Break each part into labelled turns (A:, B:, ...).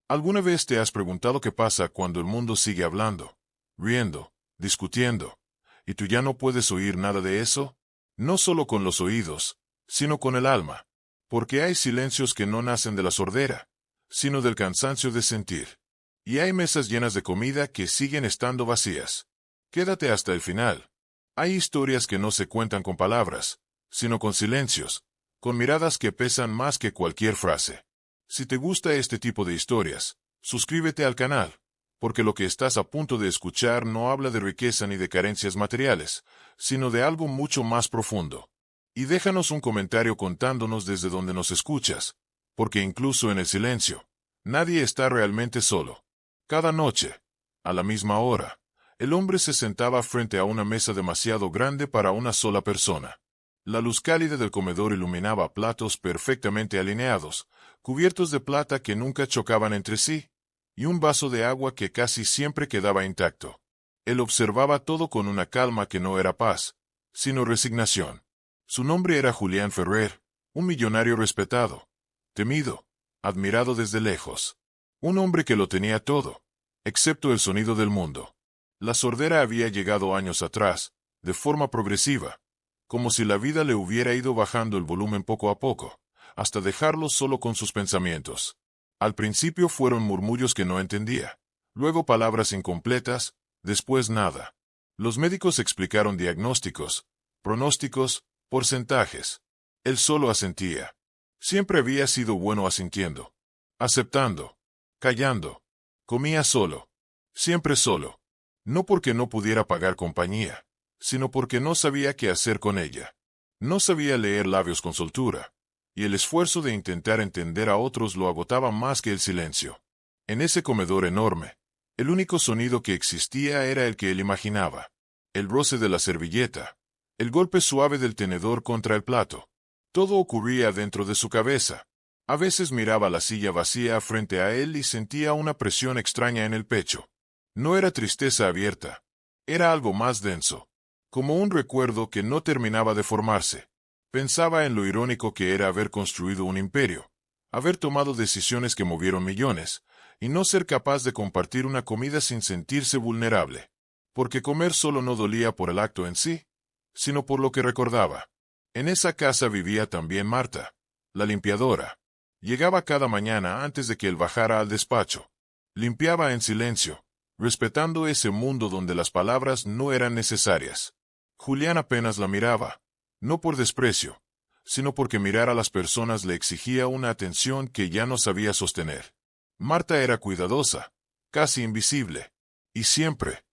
A: ¿Alguna vez te has preguntado qué pasa cuando el mundo sigue hablando, riendo, discutiendo, y tú ya no puedes oír nada de eso? No solo con los oídos, sino con el alma. Porque hay silencios que no nacen de la sordera, sino del cansancio de sentir. Y hay mesas llenas de comida que siguen estando vacías. Quédate hasta el final. Hay historias que no se cuentan con palabras, sino con silencios, con miradas que pesan más que cualquier frase. Si te gusta este tipo de historias, suscríbete al canal, porque lo que estás a punto de escuchar no habla de riqueza ni de carencias materiales, sino de algo mucho más profundo. Y déjanos un comentario contándonos desde donde nos escuchas, porque incluso en el silencio, nadie está realmente solo. Cada noche, a la misma hora, el hombre se sentaba frente a una mesa demasiado grande para una sola persona. La luz cálida del comedor iluminaba platos perfectamente alineados, cubiertos de plata que nunca chocaban entre sí, y un vaso de agua que casi siempre quedaba intacto. Él observaba todo con una calma que no era paz, sino resignación. Su nombre era Julián Ferrer, un millonario respetado, temido, admirado desde lejos. Un hombre que lo tenía todo, excepto el sonido del mundo. La sordera había llegado años atrás, de forma progresiva, como si la vida le hubiera ido bajando el volumen poco a poco, hasta dejarlo solo con sus pensamientos. Al principio fueron murmullos que no entendía, luego palabras incompletas, después nada. Los médicos explicaron diagnósticos, pronósticos, porcentajes. Él solo asentía. Siempre había sido bueno asintiendo, aceptando, callando. Comía solo, siempre solo. No porque no pudiera pagar compañía, sino porque no sabía qué hacer con ella. No sabía leer labios con soltura, y el esfuerzo de intentar entender a otros lo agotaba más que el silencio. En ese comedor enorme, el único sonido que existía era el que él imaginaba. El roce de la servilleta, el golpe suave del tenedor contra el plato. Todo ocurría dentro de su cabeza. A veces miraba la silla vacía frente a él y sentía una presión extraña en el pecho. No era tristeza abierta, era algo más denso, como un recuerdo que no terminaba de formarse. Pensaba en lo irónico que era haber construido un imperio, haber tomado decisiones que movieron millones, y no ser capaz de compartir una comida sin sentirse vulnerable. Porque comer solo no dolía por el acto en sí, sino por lo que recordaba. En esa casa vivía también Marta, la limpiadora. Llegaba cada mañana antes de que él bajara al despacho. Limpiaba en silencio, respetando ese mundo donde las palabras no eran necesarias. Julián apenas la miraba, no por desprecio, sino porque mirar a las personas le exigía una atención que ya no sabía sostener. Marta era cuidadosa, casi invisible, y siempre,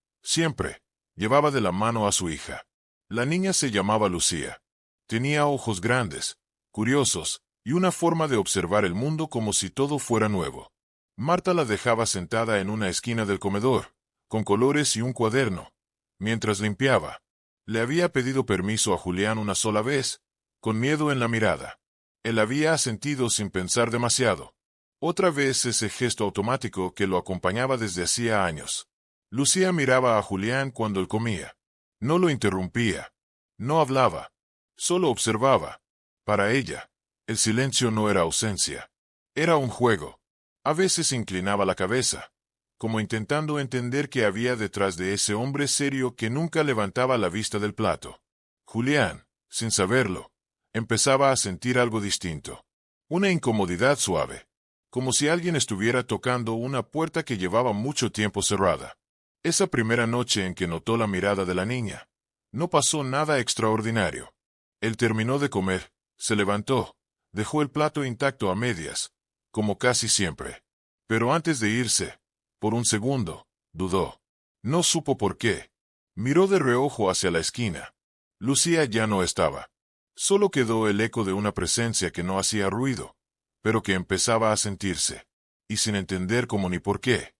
A: llevaba de la mano a su hija. La niña se llamaba Lucía. Tenía ojos grandes, curiosos, y una forma de observar el mundo como si todo fuera nuevo. Marta la dejaba sentada en una esquina del comedor, con colores y un cuaderno, mientras limpiaba. Le había pedido permiso a Julián una sola vez, con miedo en la mirada. Él había asentido sin pensar demasiado. Otra vez ese gesto automático que lo acompañaba desde hacía años. Lucía miraba a Julián cuando él comía. No lo interrumpía. No hablaba. Solo observaba. Para ella, el silencio no era ausencia. Era un juego. A veces inclinaba la cabeza, como intentando entender qué había detrás de ese hombre serio que nunca levantaba la vista del plato. Julián, sin saberlo, empezaba a sentir algo distinto. Una incomodidad suave, como si alguien estuviera tocando una puerta que llevaba mucho tiempo cerrada. Esa primera noche en que notó la mirada de la niña, no pasó nada extraordinario. Él terminó de comer, se levantó, dejó el plato intacto a medias, como casi siempre. Pero antes de irse, por un segundo, dudó. No supo por qué. Miró de reojo hacia la esquina. Lucía ya no estaba. Solo quedó el eco de una presencia que no hacía ruido, pero que empezaba a sentirse. Y sin entender cómo ni por qué,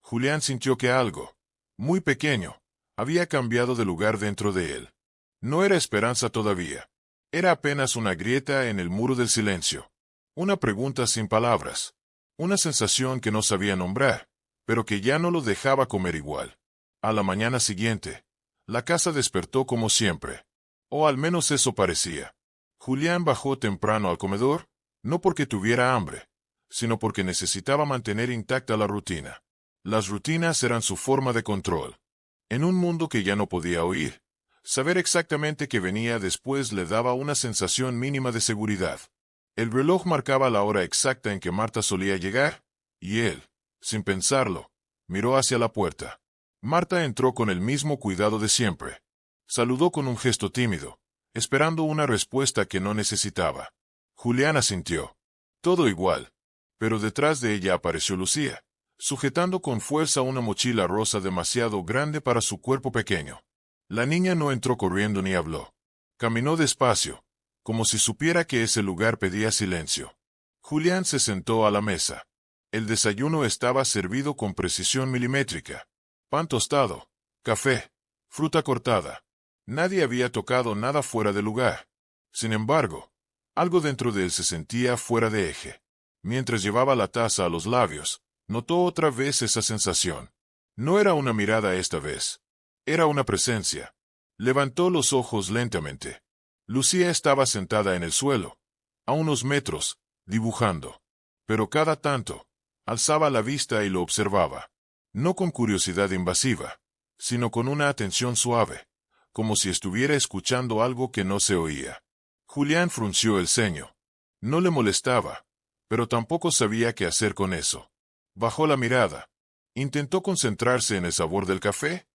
A: Julián sintió que algo, muy pequeño, había cambiado de lugar dentro de él. No era esperanza todavía. Era apenas una grieta en el muro del silencio. Una pregunta sin palabras. Una sensación que no sabía nombrar, pero que ya no lo dejaba comer igual. A la mañana siguiente, la casa despertó como siempre. O al menos eso parecía. Julián bajó temprano al comedor, no porque tuviera hambre, sino porque necesitaba mantener intacta la rutina. Las rutinas eran su forma de control. En un mundo que ya no podía oír, saber exactamente qué venía después le daba una sensación mínima de seguridad. El reloj marcaba la hora exacta en que Marta solía llegar, y él, sin pensarlo, miró hacia la puerta. Marta entró con el mismo cuidado de siempre. Saludó con un gesto tímido, esperando una respuesta que no necesitaba. Julián asintió. Todo igual. Pero detrás de ella apareció Lucía, sujetando con fuerza una mochila rosa demasiado grande para su cuerpo pequeño. La niña no entró corriendo ni habló. Caminó despacio, como si supiera que ese lugar pedía silencio. Julián se sentó a la mesa. El desayuno estaba servido con precisión milimétrica. Pan tostado, café, fruta cortada. Nadie había tocado nada fuera de lugar. Sin embargo, algo dentro de él se sentía fuera de eje. Mientras llevaba la taza a los labios, notó otra vez esa sensación. No era una mirada esta vez. Era una presencia. Levantó los ojos lentamente. Lucía estaba sentada en el suelo, a unos metros, dibujando. Pero cada tanto, alzaba la vista y lo observaba. No con curiosidad invasiva, sino con una atención suave, como si estuviera escuchando algo que no se oía. Julián frunció el ceño. No le molestaba, pero tampoco sabía qué hacer con eso. Bajó la mirada. Intentó concentrarse en el sabor del café,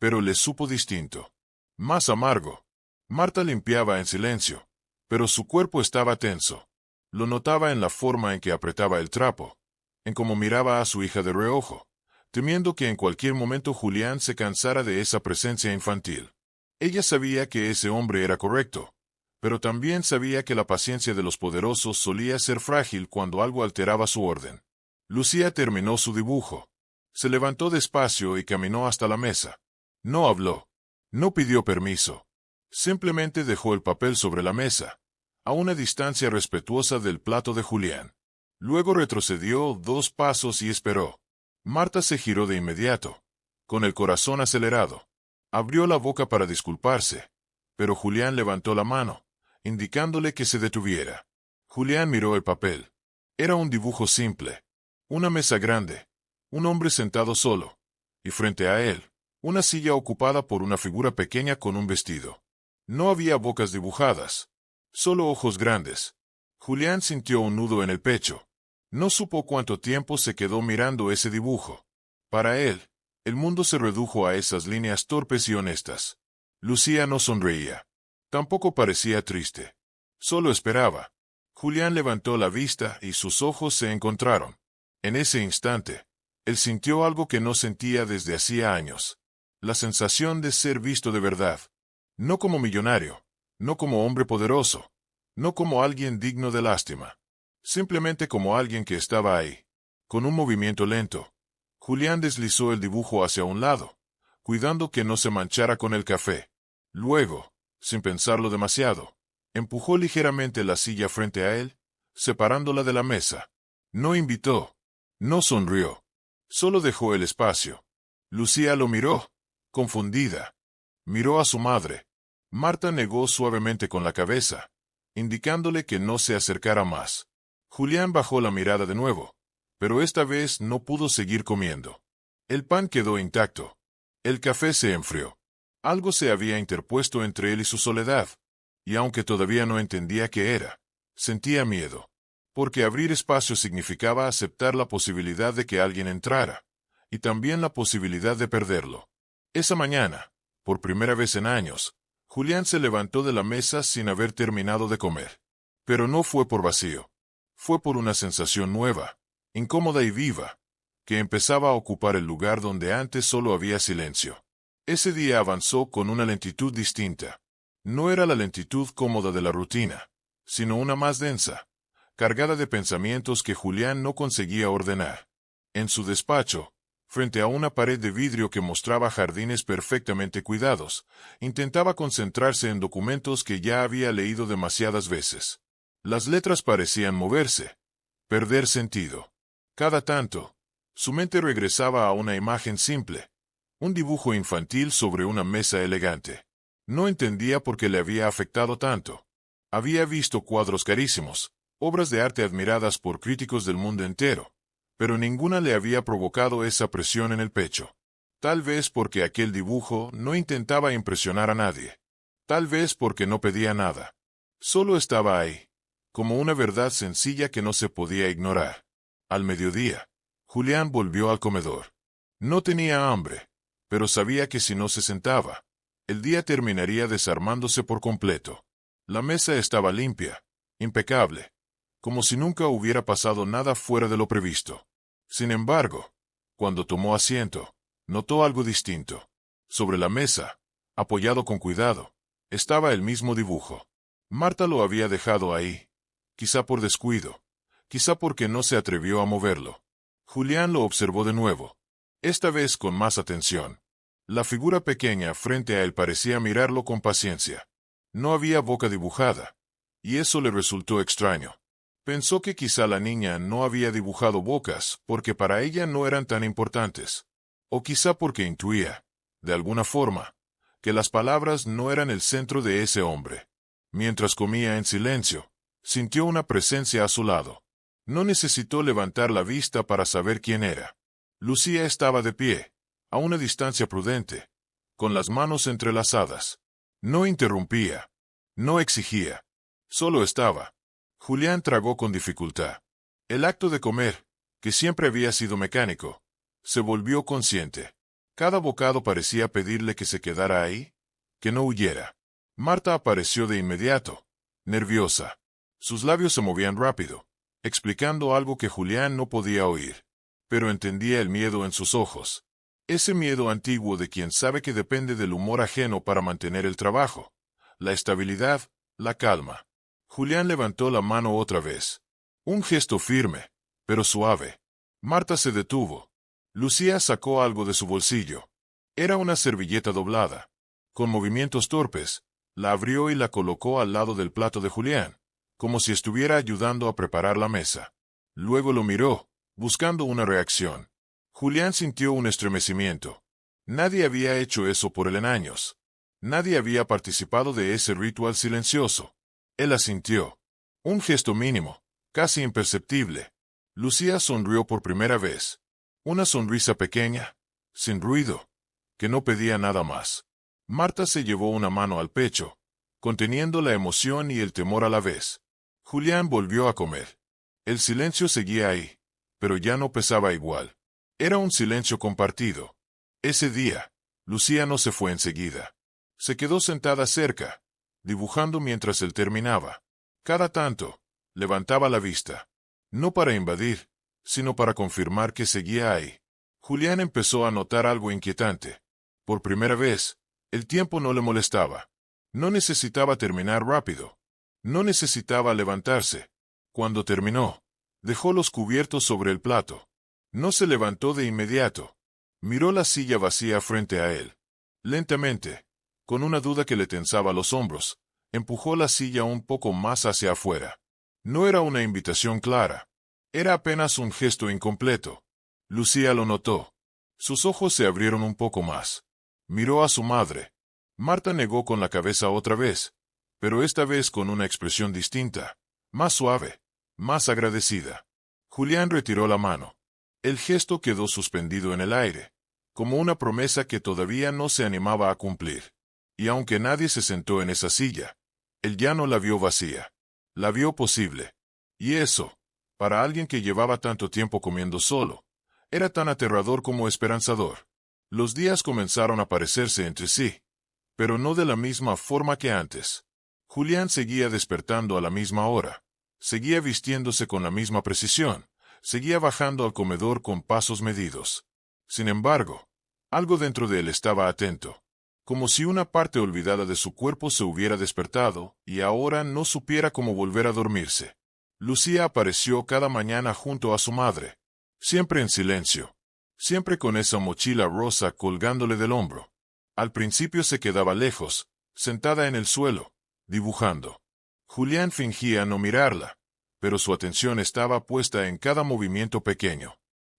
A: pero le supo distinto. Más amargo. Marta limpiaba en silencio, pero su cuerpo estaba tenso. Lo notaba en la forma en que apretaba el trapo, en cómo miraba a su hija de reojo, temiendo que en cualquier momento Julián se cansara de esa presencia infantil. Ella sabía que ese hombre era correcto, pero también sabía que la paciencia de los poderosos solía ser frágil cuando algo alteraba su orden. Lucía terminó su dibujo. Se levantó despacio y caminó hasta la mesa. No habló. No pidió permiso. Simplemente dejó el papel sobre la mesa, a una distancia respetuosa del plato de Julián. Luego retrocedió 2 pasos y esperó. Marta se giró de inmediato, con el corazón acelerado. Abrió la boca para disculparse, pero Julián levantó la mano, indicándole que se detuviera. Julián miró el papel. Era un dibujo simple. Una mesa grande, un hombre sentado solo, y frente a él, una silla ocupada por una figura pequeña con un vestido. No había bocas dibujadas, solo ojos grandes. Julián sintió un nudo en el pecho. No supo cuánto tiempo se quedó mirando ese dibujo. Para él, el mundo se redujo a esas líneas torpes y honestas. Lucía no sonreía. Tampoco parecía triste. Solo esperaba. Julián levantó la vista y sus ojos se encontraron. En ese instante, él sintió algo que no sentía desde hacía años. La sensación de ser visto de verdad. No como millonario, no como hombre poderoso, no como alguien digno de lástima. Simplemente como alguien que estaba ahí. Con un movimiento lento, Julián deslizó el dibujo hacia un lado, cuidando que no se manchara con el café. Luego, sin pensarlo demasiado, empujó ligeramente la silla frente a él, separándola de la mesa. No invitó, no sonrió, solo dejó el espacio. Lucía lo miró, confundida. Miró a su madre. Marta negó suavemente con la cabeza, indicándole que no se acercara más. Julián bajó la mirada de nuevo, pero esta vez no pudo seguir comiendo. El pan quedó intacto. El café se enfrió. Algo se había interpuesto entre él y su soledad, y aunque todavía no entendía qué era, sentía miedo, porque abrir espacio significaba aceptar la posibilidad de que alguien entrara, y también la posibilidad de perderlo. Esa mañana, por primera vez en años, Julián se levantó de la mesa sin haber terminado de comer. Pero no fue por vacío. Fue por una sensación nueva, incómoda y viva, que empezaba a ocupar el lugar donde antes solo había silencio. Ese día avanzó con una lentitud distinta. No era la lentitud cómoda de la rutina, sino una más densa, cargada de pensamientos que Julián no conseguía ordenar. En su despacho, frente a una pared de vidrio que mostraba jardines perfectamente cuidados, intentaba concentrarse en documentos que ya había leído demasiadas veces. Las letras parecían moverse, perder sentido. Cada tanto, su mente regresaba a una imagen simple, un dibujo infantil sobre una mesa elegante. No entendía por qué le había afectado tanto. Había visto cuadros carísimos, obras de arte admiradas por críticos del mundo entero, pero ninguna le había provocado esa presión en el pecho. Tal vez porque aquel dibujo no intentaba impresionar a nadie. Tal vez porque no pedía nada. Solo estaba ahí, como una verdad sencilla que no se podía ignorar. Al mediodía, Julián volvió al comedor. No tenía hambre, pero sabía que si no se sentaba, el día terminaría desarmándose por completo. La mesa estaba limpia, impecable, como si nunca hubiera pasado nada fuera de lo previsto. Sin embargo, cuando tomó asiento, notó algo distinto. Sobre la mesa, apoyado con cuidado, estaba el mismo dibujo. Marta lo había dejado ahí, quizá por descuido, quizá porque no se atrevió a moverlo. Julián lo observó de nuevo, esta vez con más atención. La figura pequeña frente a él parecía mirarlo con paciencia. No había boca dibujada, y eso le resultó extraño. Pensó que quizá la niña no había dibujado bocas porque para ella no eran tan importantes. O quizá porque intuía, de alguna forma, que las palabras no eran el centro de ese hombre. Mientras comía en silencio, sintió una presencia a su lado. No necesitó levantar la vista para saber quién era. Lucía estaba de pie, a una distancia prudente, con las manos entrelazadas. No interrumpía, no exigía, solo estaba. Julián tragó con dificultad. El acto de comer, que siempre había sido mecánico, se volvió consciente. Cada bocado parecía pedirle que se quedara ahí, que no huyera. Marta apareció de inmediato, nerviosa. Sus labios se movían rápido, explicando algo que Julián no podía oír. Pero entendía el miedo en sus ojos. Ese miedo antiguo de quien sabe que depende del humor ajeno para mantener el trabajo, la estabilidad, la calma. Julián levantó la mano otra vez. Un gesto firme, pero suave. Marta se detuvo. Lucía sacó algo de su bolsillo. Era una servilleta doblada. Con movimientos torpes, la abrió y la colocó al lado del plato de Julián, como si estuviera ayudando a preparar la mesa. Luego lo miró, buscando una reacción. Julián sintió un estremecimiento. Nadie había hecho eso por él en años. Nadie había participado de ese ritual silencioso. Él asintió. Un gesto mínimo, casi imperceptible. Lucía sonrió por primera vez. Una sonrisa pequeña, sin ruido, que no pedía nada más. Marta se llevó una mano al pecho, conteniendo la emoción y el temor a la vez. Julián volvió a comer. El silencio seguía ahí, pero ya no pesaba igual. Era un silencio compartido. Ese día, Lucía no se fue enseguida. Se quedó sentada cerca, dibujando mientras él terminaba. Cada tanto, levantaba la vista. No para invadir, sino para confirmar que seguía ahí. Julián empezó a notar algo inquietante. Por primera vez, el tiempo no le molestaba. No necesitaba terminar rápido. No necesitaba levantarse. Cuando terminó, dejó los cubiertos sobre el plato. No se levantó de inmediato. Miró la silla vacía frente a él. Lentamente, con una duda que le tensaba los hombros, empujó la silla un poco más hacia afuera. No era una invitación clara. Era apenas un gesto incompleto. Lucía lo notó. Sus ojos se abrieron un poco más. Miró a su madre. Marta negó con la cabeza otra vez, pero esta vez con una expresión distinta, más suave, más agradecida. Julián retiró la mano. El gesto quedó suspendido en el aire, como una promesa que todavía no se animaba a cumplir. Y aunque nadie se sentó en esa silla, él ya no la vio vacía. La vio posible. Y eso, para alguien que llevaba tanto tiempo comiendo solo, era tan aterrador como esperanzador. Los días comenzaron a parecerse entre sí, pero no de la misma forma que antes. Julián seguía despertando a la misma hora, seguía vistiéndose con la misma precisión, seguía bajando al comedor con pasos medidos. Sin embargo, algo dentro de él estaba atento, como si una parte olvidada de su cuerpo se hubiera despertado y ahora no supiera cómo volver a dormirse. Lucía apareció cada mañana junto a su madre, siempre en silencio, siempre con esa mochila rosa colgándole del hombro. Al principio se quedaba lejos, sentada en el suelo, dibujando. Julián fingía no mirarla, pero su atención estaba puesta en cada movimiento pequeño,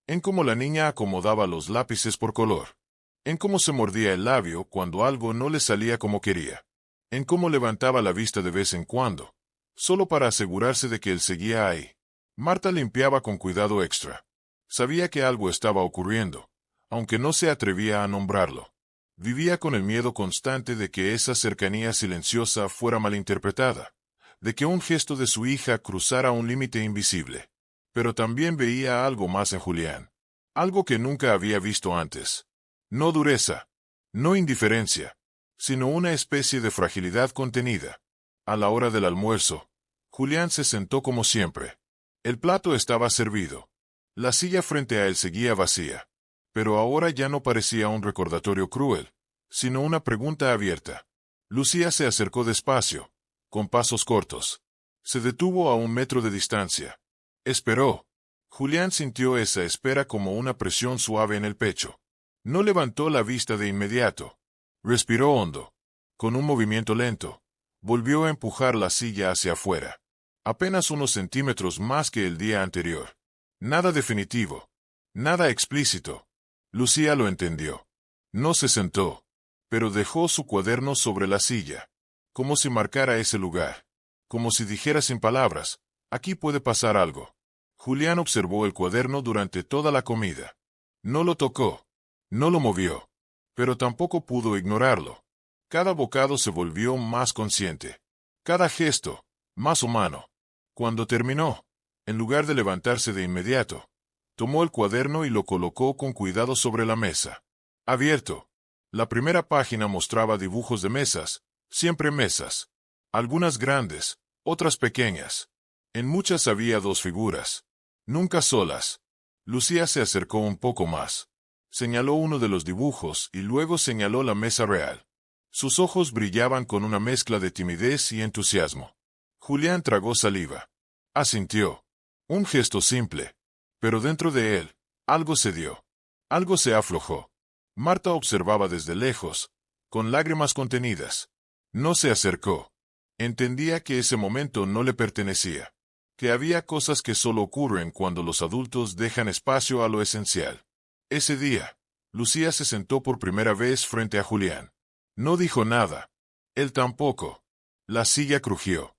A: en cómo la niña acomodaba los lápices por color, en cómo se mordía el labio cuando algo no le salía como quería, en cómo levantaba la vista de vez en cuando, solo para asegurarse de que él seguía ahí. Marta limpiaba con cuidado extra. Sabía que algo estaba ocurriendo, aunque no se atrevía a nombrarlo. Vivía con el miedo constante de que esa cercanía silenciosa fuera malinterpretada, de que un gesto de su hija cruzara un límite invisible. Pero también veía algo más en Julián. Algo que nunca había visto antes. No dureza, no indiferencia, sino una especie de fragilidad contenida. A la hora del almuerzo, Julián se sentó como siempre. El plato estaba servido. La silla frente a él seguía vacía. Pero ahora ya no parecía un recordatorio cruel, sino una pregunta abierta. Lucía se acercó despacio, con pasos cortos. Se detuvo a 1 metro de distancia. Esperó. Julián sintió esa espera como una presión suave en el pecho. No levantó la vista de inmediato. Respiró hondo. Con un movimiento lento, volvió a empujar la silla hacia afuera. Apenas unos centímetros más que el día anterior. Nada definitivo. Nada explícito. Lucía lo entendió. No se sentó, pero dejó su cuaderno sobre la silla, como si marcara ese lugar, como si dijera sin palabras, aquí puede pasar algo. Julián observó el cuaderno durante toda la comida. No lo tocó, no lo movió, pero tampoco pudo ignorarlo. Cada bocado se volvió más consciente, cada gesto, más humano. Cuando terminó, en lugar de levantarse de inmediato, tomó el cuaderno y lo colocó con cuidado sobre la mesa. Abierto. La primera página mostraba dibujos de mesas, siempre mesas. Algunas grandes, otras pequeñas. En muchas había 2 figuras. Nunca solas. Lucía se acercó un poco más. Señaló uno de los dibujos y luego señaló la mesa real. Sus ojos brillaban con una mezcla de timidez y entusiasmo. Julián tragó saliva. Asintió. Un gesto simple. Pero dentro de él, algo se dio. Algo se aflojó. Marta observaba desde lejos, con lágrimas contenidas. No se acercó. Entendía que ese momento no le pertenecía. Que había cosas que solo ocurren cuando los adultos dejan espacio a lo esencial. Ese día, Lucía se sentó por primera vez frente a Julián. No dijo nada. Él tampoco. La silla crujió.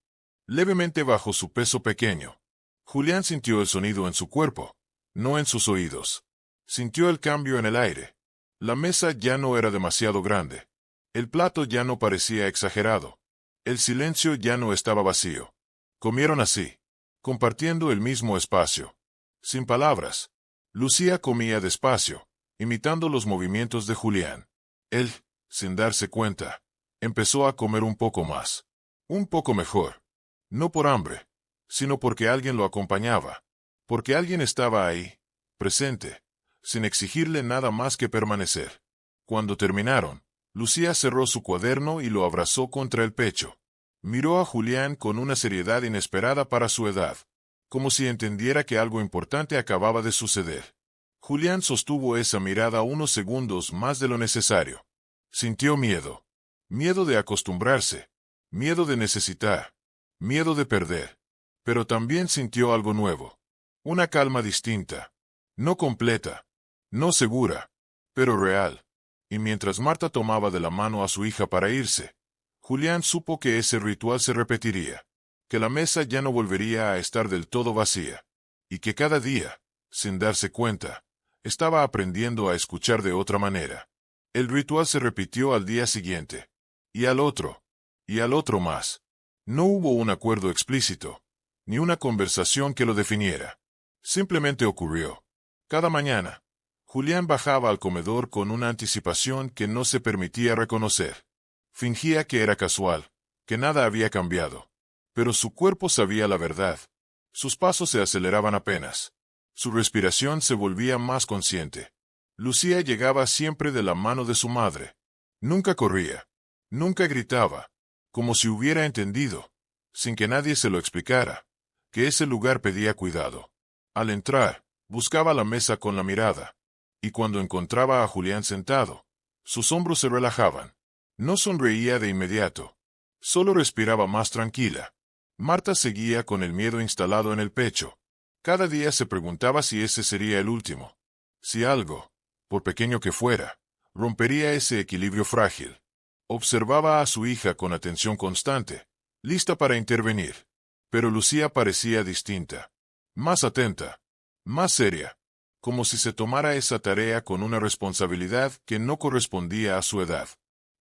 A: Levemente bajo su peso pequeño. Julián sintió el sonido en su cuerpo, no en sus oídos. Sintió el cambio en el aire. La mesa ya no era demasiado grande. El plato ya no parecía exagerado. El silencio ya no estaba vacío. Comieron así, compartiendo el mismo espacio. Sin palabras. Lucía comía despacio, imitando los movimientos de Julián. Él, sin darse cuenta, empezó a comer un poco más. Un poco mejor. No por hambre, sino porque alguien lo acompañaba, porque alguien estaba ahí, presente, sin exigirle nada más que permanecer. Cuando terminaron, Lucía cerró su cuaderno y lo abrazó contra el pecho. Miró a Julián con una seriedad inesperada para su edad, como si entendiera que algo importante acababa de suceder. Julián sostuvo esa mirada unos segundos más de lo necesario. Sintió miedo. Miedo de acostumbrarse. Miedo de necesitar. Miedo de perder. Pero también sintió algo nuevo. Una calma distinta. No completa. No segura. Pero real. Y mientras Marta tomaba de la mano a su hija para irse, Julián supo que ese ritual se repetiría. Que la mesa ya no volvería a estar del todo vacía. Y que cada día, sin darse cuenta, estaba aprendiendo a escuchar de otra manera. El ritual se repitió al día siguiente. Y al otro. Y al otro más. No hubo un acuerdo explícito, ni una conversación que lo definiera. Simplemente ocurrió. Cada mañana, Julián bajaba al comedor con una anticipación que no se permitía reconocer. Fingía que era casual, que nada había cambiado. Pero su cuerpo sabía la verdad. Sus pasos se aceleraban apenas. Su respiración se volvía más consciente. Lucía llegaba siempre de la mano de su madre. Nunca corría. Nunca gritaba. Como si hubiera entendido, sin que nadie se lo explicara, que ese lugar pedía cuidado. Al entrar, buscaba la mesa con la mirada. Y cuando encontraba a Julián sentado, sus hombros se relajaban. No sonreía de inmediato. Solo respiraba más tranquila. Marta seguía con el miedo instalado en el pecho. Cada día se preguntaba si ese sería el último. Si algo, por pequeño que fuera, rompería ese equilibrio frágil. Observaba a su hija con atención constante, lista para intervenir. Pero Lucía parecía distinta. Más atenta. Más seria. Como si se tomara esa tarea con una responsabilidad que no correspondía a su edad.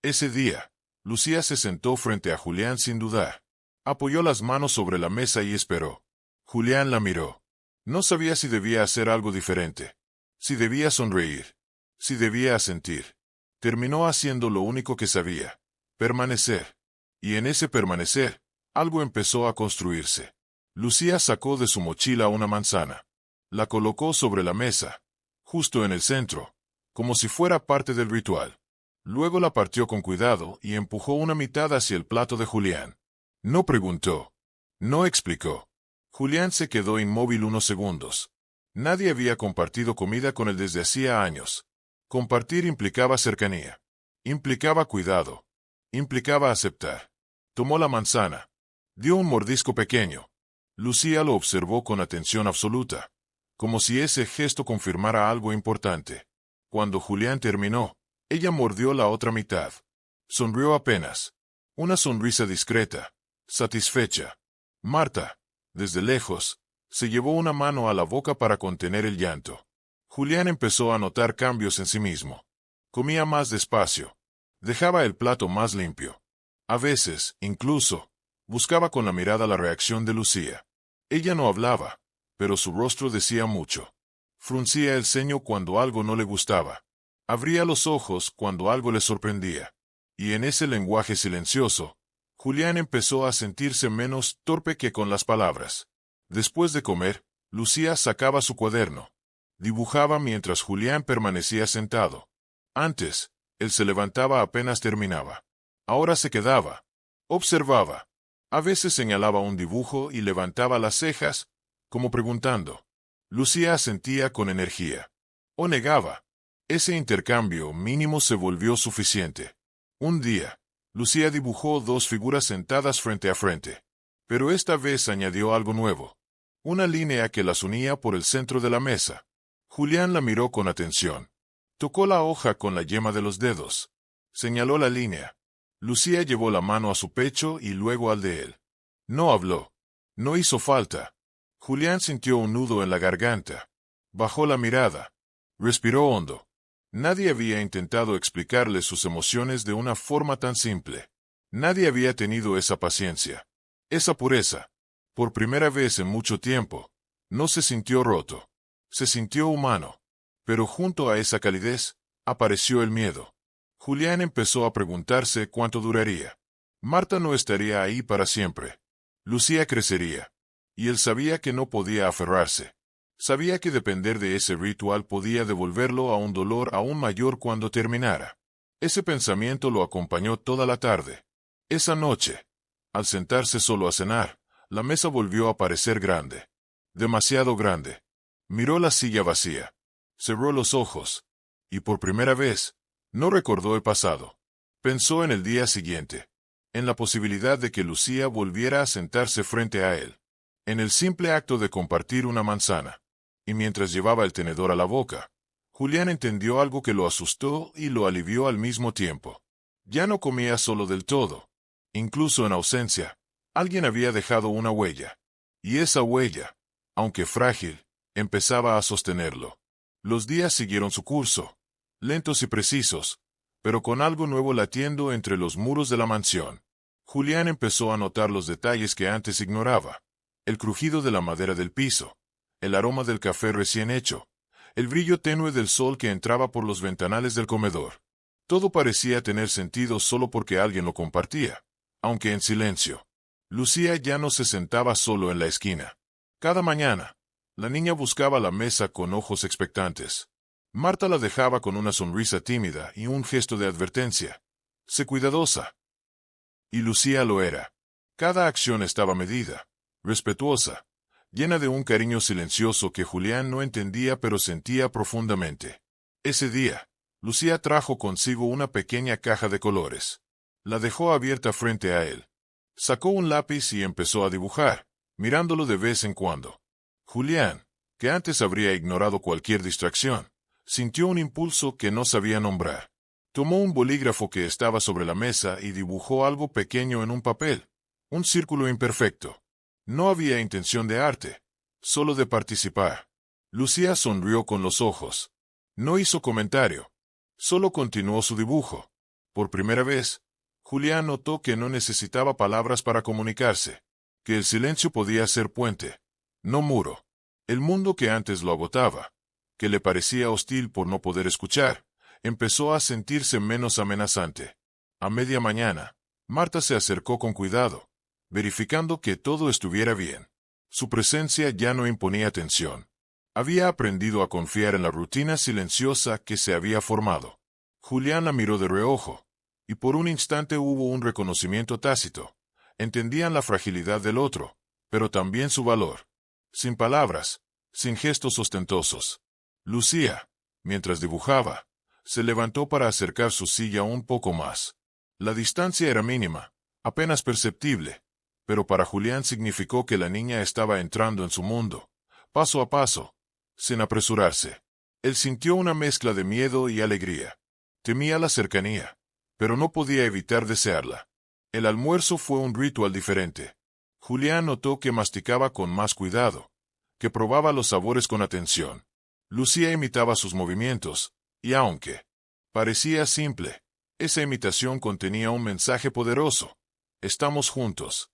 A: Ese día, Lucía se sentó frente a Julián sin dudar. Apoyó las manos sobre la mesa y esperó. Julián la miró. No sabía si debía hacer algo diferente. Si debía sonreír. Si debía asentir. Terminó haciendo lo único que sabía. Permanecer. Y en ese permanecer, algo empezó a construirse. Lucía sacó de su mochila una manzana. La colocó sobre la mesa, justo en el centro, como si fuera parte del ritual. Luego la partió con cuidado y empujó una mitad hacia el plato de Julián. No preguntó. No explicó. Julián se quedó inmóvil unos segundos. Nadie había compartido comida con él desde hacía años. Compartir implicaba cercanía. Implicaba cuidado. Implicaba aceptar. Tomó la manzana. Dio un mordisco pequeño. Lucía lo observó con atención absoluta, como si ese gesto confirmara algo importante. Cuando Julián terminó, ella mordió la otra mitad. Sonrió apenas. Una sonrisa discreta, satisfecha. Marta, desde lejos, se llevó una mano a la boca para contener el llanto. Julián empezó a notar cambios en sí mismo. Comía más despacio. Dejaba el plato más limpio. A veces, incluso, buscaba con la mirada la reacción de Lucía. Ella no hablaba, pero su rostro decía mucho. Fruncía el ceño cuando algo no le gustaba. Abría los ojos cuando algo le sorprendía. Y en ese lenguaje silencioso, Julián empezó a sentirse menos torpe que con las palabras. Después de comer, Lucía sacaba su cuaderno. Dibujaba mientras Julián permanecía sentado. Antes, él se levantaba apenas terminaba. Ahora se quedaba. Observaba. A veces señalaba un dibujo y levantaba las cejas, como preguntando. Lucía asentía con energía. O negaba. Ese intercambio mínimo se volvió suficiente. Un día, Lucía dibujó dos figuras sentadas frente a frente. Pero esta vez añadió algo nuevo. Una línea que las unía por el centro de la mesa. Julián la miró con atención. Tocó la hoja con la yema de los dedos. Señaló la línea. Lucía llevó la mano a su pecho y luego al de él. No habló. No hizo falta. Julián sintió un nudo en la garganta. Bajó la mirada. Respiró hondo. Nadie había intentado explicarle sus emociones de una forma tan simple. Nadie había tenido esa paciencia. Esa pureza. Por primera vez en mucho tiempo, no se sintió roto. Se sintió humano. Pero junto a esa calidez, apareció el miedo. Julián empezó a preguntarse cuánto duraría. Marta no estaría ahí para siempre. Lucía crecería. Y él sabía que no podía aferrarse. Sabía que depender de ese ritual podía devolverlo a un dolor aún mayor cuando terminara. Ese pensamiento lo acompañó toda la tarde. Esa noche, al sentarse solo a cenar, la mesa volvió a parecer grande. Demasiado grande. Miró la silla vacía. Cerró los ojos. Y por primera vez, no recordó el pasado. Pensó en el día siguiente. En la posibilidad de que Lucía volviera a sentarse frente a él. En el simple acto de compartir una manzana. Y mientras llevaba el tenedor a la boca, Julián entendió algo que lo asustó y lo alivió al mismo tiempo. Ya no comía solo del todo. Incluso en ausencia, alguien había dejado una huella. Y esa huella, aunque frágil, empezaba a sostenerlo. Los días siguieron su curso. Lentos y precisos, pero con algo nuevo latiendo entre los muros de la mansión. Julián empezó a notar los detalles que antes ignoraba. El crujido de la madera del piso, el aroma del café recién hecho, el brillo tenue del sol que entraba por los ventanales del comedor. Todo parecía tener sentido solo porque alguien lo compartía, aunque en silencio. Lucía ya no se sentaba solo en la esquina. Cada mañana, la niña buscaba la mesa con ojos expectantes. Marta la dejaba con una sonrisa tímida y un gesto de advertencia. Sé cuidadosa. Y Lucía lo era. Cada acción estaba medida, respetuosa, llena de un cariño silencioso que Julián no entendía pero sentía profundamente. Ese día, Lucía trajo consigo una pequeña caja de colores. La dejó abierta frente a él. Sacó un lápiz y empezó a dibujar, mirándolo de vez en cuando. Julián, que antes habría ignorado cualquier distracción, sintió un impulso que no sabía nombrar. Tomó un bolígrafo que estaba sobre la mesa y dibujó algo pequeño en un papel. Un círculo imperfecto. No había intención de arte, solo de participar. Lucía sonrió con los ojos. No hizo comentario. Solo continuó su dibujo. Por primera vez, Julián notó que no necesitaba palabras para comunicarse, que el silencio podía ser puente, no muro. El mundo que antes lo agotaba, que le parecía hostil por no poder escuchar, empezó a sentirse menos amenazante. A media mañana, Marta se acercó con cuidado, verificando que todo estuviera bien. Su presencia ya no imponía tensión. Había aprendido a confiar en la rutina silenciosa que se había formado. Julián la miró de reojo, y por un instante hubo un reconocimiento tácito. Entendían la fragilidad del otro, pero también su valor. Sin palabras, sin gestos ostentosos. Lucía, mientras dibujaba, se levantó para acercar su silla un poco más. La distancia era mínima, apenas perceptible, pero para Julián significó que la niña estaba entrando en su mundo, paso a paso, sin apresurarse. Él sintió una mezcla de miedo y alegría. Temía la cercanía, pero no podía evitar desearla. El almuerzo fue un ritual diferente. Julián notó que masticaba con más cuidado, que probaba los sabores con atención. Lucía imitaba sus movimientos, y aunque parecía simple, esa imitación contenía un mensaje poderoso. Estamos juntos.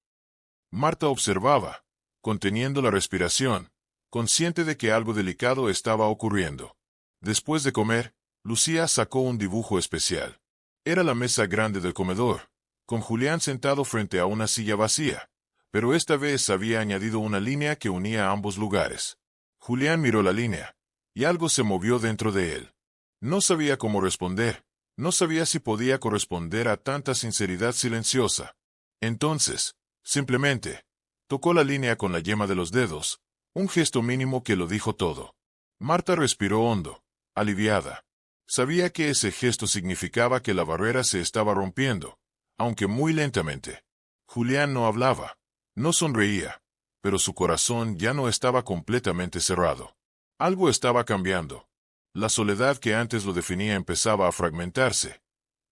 A: Marta observaba, conteniendo la respiración, consciente de que algo delicado estaba ocurriendo. Después de comer, Lucía sacó un dibujo especial. Era la mesa grande del comedor, con Julián sentado frente a una silla vacía, pero esta vez había añadido una línea que unía ambos lugares. Julián miró la línea, y algo se movió dentro de él. No sabía cómo responder, no sabía si podía corresponder a tanta sinceridad silenciosa. Entonces, simplemente, tocó la línea con la yema de los dedos, un gesto mínimo que lo dijo todo. Marta respiró hondo, aliviada. Sabía que ese gesto significaba que la barrera se estaba rompiendo, aunque muy lentamente. Julián no hablaba, no sonreía, pero su corazón ya no estaba completamente cerrado. Algo estaba cambiando. La soledad que antes lo definía empezaba a fragmentarse,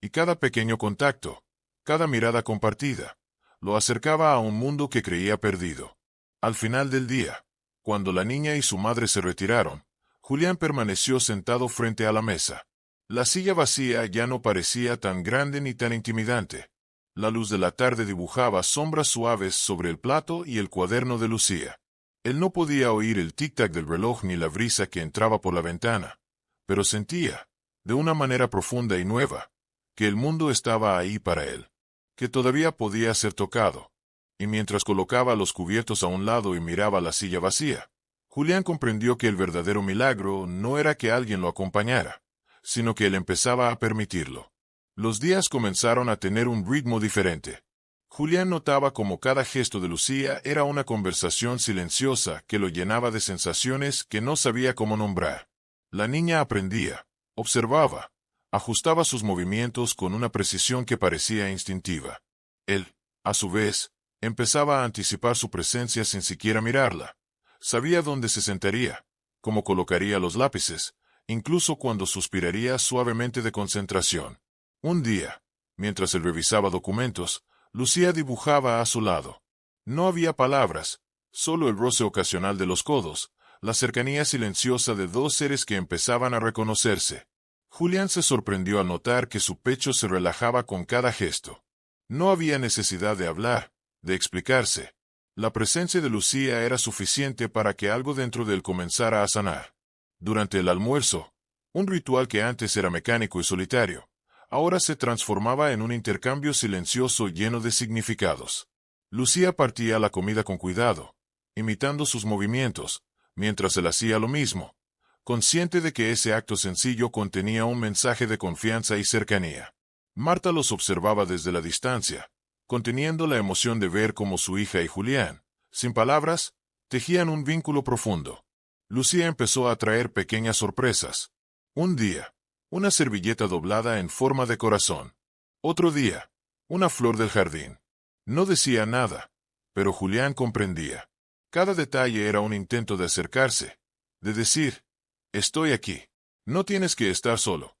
A: y cada pequeño contacto, cada mirada compartida, lo acercaba a un mundo que creía perdido. Al final del día, cuando la niña y su madre se retiraron, Julián permaneció sentado frente a la mesa. La silla vacía ya no parecía tan grande ni tan intimidante. La luz de la tarde dibujaba sombras suaves sobre el plato y el cuaderno de Lucía. Él no podía oír el tic-tac del reloj ni la brisa que entraba por la ventana, pero sentía, de una manera profunda y nueva, que el mundo estaba ahí para él, que todavía podía ser tocado. Y mientras colocaba los cubiertos a un lado y miraba la silla vacía, Julián comprendió que el verdadero milagro no era que alguien lo acompañara, sino que él empezaba a permitirlo. Los días comenzaron a tener un ritmo diferente. Julián notaba como cada gesto de Lucía era una conversación silenciosa que lo llenaba de sensaciones que no sabía cómo nombrar. La niña aprendía, observaba, ajustaba sus movimientos con una precisión que parecía instintiva. Él, a su vez, empezaba a anticipar su presencia sin siquiera mirarla. Sabía dónde se sentaría, cómo colocaría los lápices, incluso cuando suspiraría suavemente de concentración. Un día, mientras él revisaba documentos, Lucía dibujaba a su lado. No había palabras, solo el roce ocasional de los codos, la cercanía silenciosa de dos seres que empezaban a reconocerse. Julián se sorprendió al notar que su pecho se relajaba con cada gesto. No había necesidad de hablar, de explicarse. La presencia de Lucía era suficiente para que algo dentro de él comenzara a sanar. Durante el almuerzo, un ritual que antes era mecánico y solitario, ahora se transformaba en un intercambio silencioso lleno de significados. Lucía partía la comida con cuidado, imitando sus movimientos, mientras él hacía lo mismo, consciente de que ese acto sencillo contenía un mensaje de confianza y cercanía. Marta los observaba desde la distancia, conteniendo la emoción de ver cómo su hija y Julián, sin palabras, tejían un vínculo profundo. Lucía empezó a traer pequeñas sorpresas. Un día, una servilleta doblada en forma de corazón. Otro día, una flor del jardín. No decía nada, pero Julián comprendía. Cada detalle era un intento de acercarse, de decir, estoy aquí, no tienes que estar solo.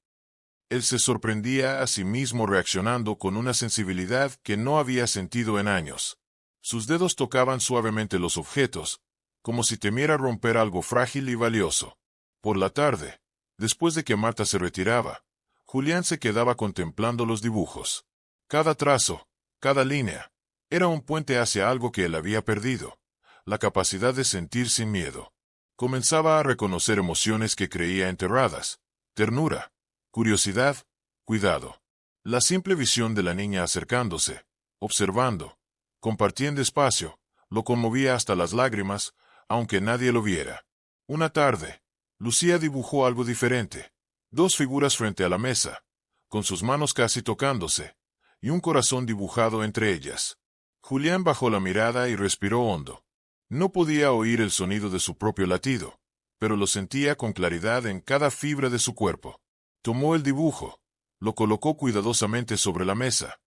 A: Él se sorprendía a sí mismo reaccionando con una sensibilidad que no había sentido en años. Sus dedos tocaban suavemente los objetos, como si temiera romper algo frágil y valioso. Por la tarde, después de que Marta se retiraba, Julián se quedaba contemplando los dibujos. Cada trazo, cada línea, era un puente hacia algo que él había perdido, la capacidad de sentir sin miedo. Comenzaba a reconocer emociones que creía enterradas: ternura, curiosidad, cuidado. La simple visión de la niña acercándose, observando, compartiendo espacio, lo conmovía hasta las lágrimas, aunque nadie lo viera. Una tarde, Lucía dibujó algo diferente: dos figuras frente a la mesa, con sus manos casi tocándose, y un corazón dibujado entre ellas. Julián bajó la mirada y respiró hondo. No podía oír el sonido de su propio latido, pero lo sentía con claridad en cada fibra de su cuerpo. Tomó el dibujo, lo colocó cuidadosamente sobre la mesa,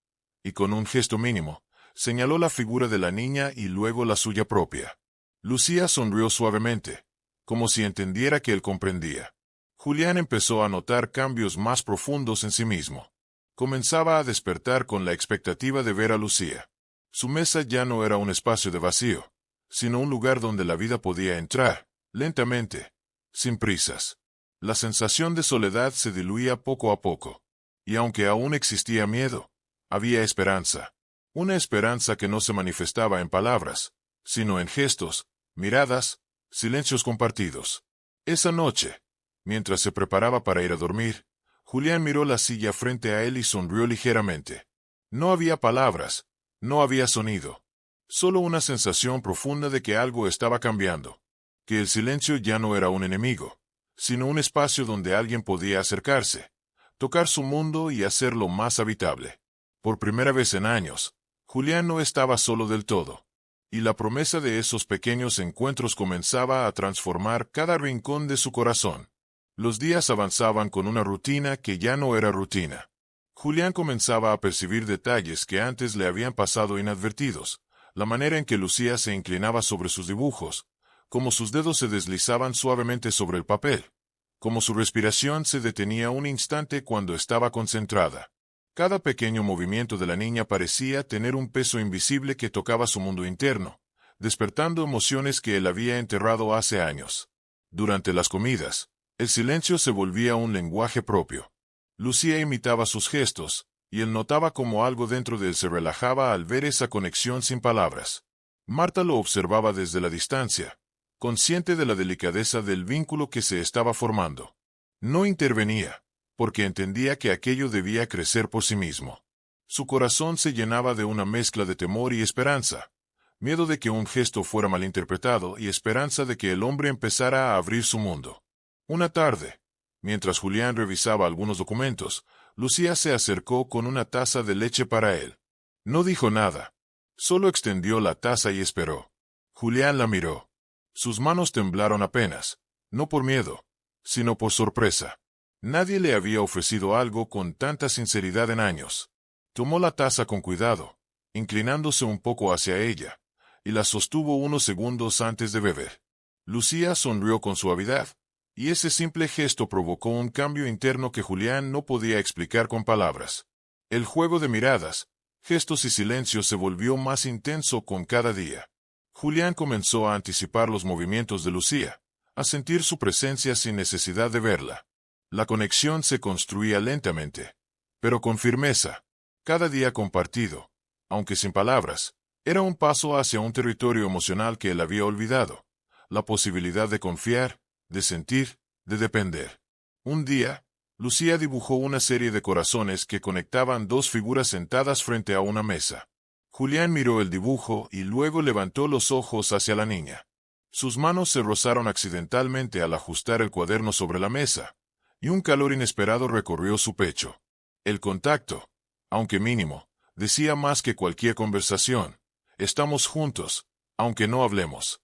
A: y con un gesto mínimo, señaló la figura de la niña y luego la suya propia. Lucía sonrió suavemente, como si entendiera que él comprendía. Julián empezó a notar cambios más profundos en sí mismo. Comenzaba a despertar con la expectativa de ver a Lucía. Su mesa ya no era un espacio de vacío, sino un lugar donde la vida podía entrar, lentamente, sin prisas. La sensación de soledad se diluía poco a poco, y aunque aún existía miedo, había esperanza. Una esperanza que no se manifestaba en palabras, sino en gestos, miradas, silencios compartidos. Esa noche, mientras se preparaba para ir a dormir, Julián miró la silla frente a él y sonrió ligeramente. No había palabras, no había sonido, solo una sensación profunda de que algo estaba cambiando, que el silencio ya no era un enemigo, sino un espacio donde alguien podía acercarse, tocar su mundo y hacerlo más habitable. Por primera vez en años, Julián no estaba solo del todo, y la promesa de esos pequeños encuentros comenzaba a transformar cada rincón de su corazón. Los días avanzaban con una rutina que ya no era rutina. Julián comenzaba a percibir detalles que antes le habían pasado inadvertidos: la manera en que Lucía se inclinaba sobre sus dibujos, cómo sus dedos se deslizaban suavemente sobre el papel, cómo su respiración se detenía un instante cuando estaba concentrada. Cada pequeño movimiento de la niña parecía tener un peso invisible que tocaba su mundo interno, despertando emociones que él había enterrado hace años. Durante las comidas, el silencio se volvía un lenguaje propio. Lucía imitaba sus gestos, y él notaba cómo algo dentro de él se relajaba al ver esa conexión sin palabras. Marta lo observaba desde la distancia, consciente de la delicadeza del vínculo que se estaba formando. No intervenía, porque entendía que aquello debía crecer por sí mismo. Su corazón se llenaba de una mezcla de temor y esperanza: miedo de que un gesto fuera malinterpretado y esperanza de que el hombre empezara a abrir su mundo. Una tarde, mientras Julián revisaba algunos documentos, Lucía se acercó con una taza de leche para él. No dijo nada, solo extendió la taza y esperó. Julián la miró. Sus manos temblaron apenas, no por miedo, sino por sorpresa. Nadie le había ofrecido algo con tanta sinceridad en años. Tomó la taza con cuidado, inclinándose un poco hacia ella, y la sostuvo unos segundos antes de beber. Lucía sonrió con suavidad, y ese simple gesto provocó un cambio interno que Julián no podía explicar con palabras. El juego de miradas, gestos y silencios se volvió más intenso con cada día. Julián comenzó a anticipar los movimientos de Lucía, a sentir su presencia sin necesidad de verla. La conexión se construía lentamente, pero con firmeza. Cada día compartido, aunque sin palabras, era un paso hacia un territorio emocional que él había olvidado: la posibilidad de confiar, de sentir, de depender. Un día, Lucía dibujó una serie de corazones que conectaban dos figuras sentadas frente a una mesa. Julián miró el dibujo y luego levantó los ojos hacia la niña. Sus manos se rozaron accidentalmente al ajustar el cuaderno sobre la mesa, y un calor inesperado recorrió su pecho. El contacto, aunque mínimo, decía más que cualquier conversación: estamos juntos, aunque no hablemos.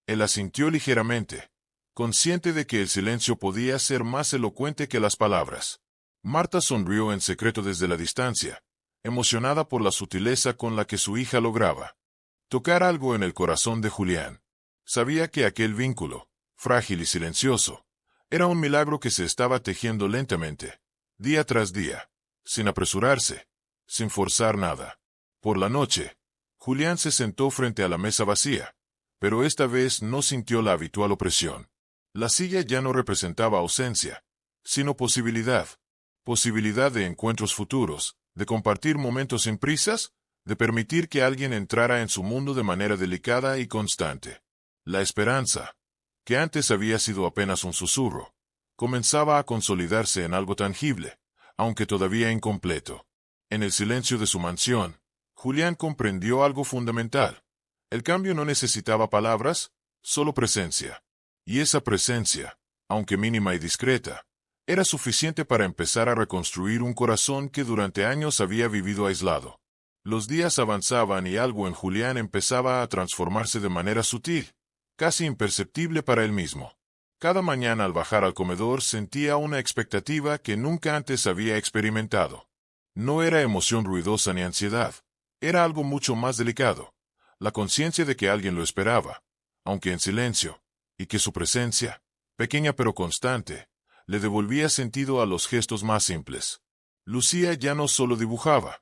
A: Él asintió ligeramente, consciente de que el silencio podía ser más elocuente que las palabras. Marta sonrió en secreto desde la distancia, emocionada por la sutileza con la que su hija lograba tocar algo en el corazón de Julián. Sabía que aquel vínculo, frágil y silencioso, era un milagro que se estaba tejiendo lentamente, día tras día, sin apresurarse, sin forzar nada. Por la noche, Julián se sentó frente a la mesa vacía, pero esta vez no sintió la habitual opresión. La silla ya no representaba ausencia, sino posibilidad. Posibilidad de encuentros futuros, de compartir momentos sin prisas, de permitir que alguien entrara en su mundo de manera delicada y constante. La esperanza, que antes había sido apenas un susurro, comenzaba a consolidarse en algo tangible, aunque todavía incompleto. En el silencio de su mansión, Julián comprendió algo fundamental. El cambio no necesitaba palabras, solo presencia. Y esa presencia, aunque mínima y discreta, era suficiente para empezar a reconstruir un corazón que durante años había vivido aislado. Los días avanzaban y algo en Julián empezaba a transformarse de manera sutil, casi imperceptible para él mismo. Cada mañana al bajar al comedor sentía una expectativa que nunca antes había experimentado. No era emoción ruidosa ni ansiedad, era algo mucho más delicado, la conciencia de que alguien lo esperaba, aunque en silencio, y que su presencia, pequeña pero constante, le devolvía sentido a los gestos más simples. Lucía ya no solo dibujaba,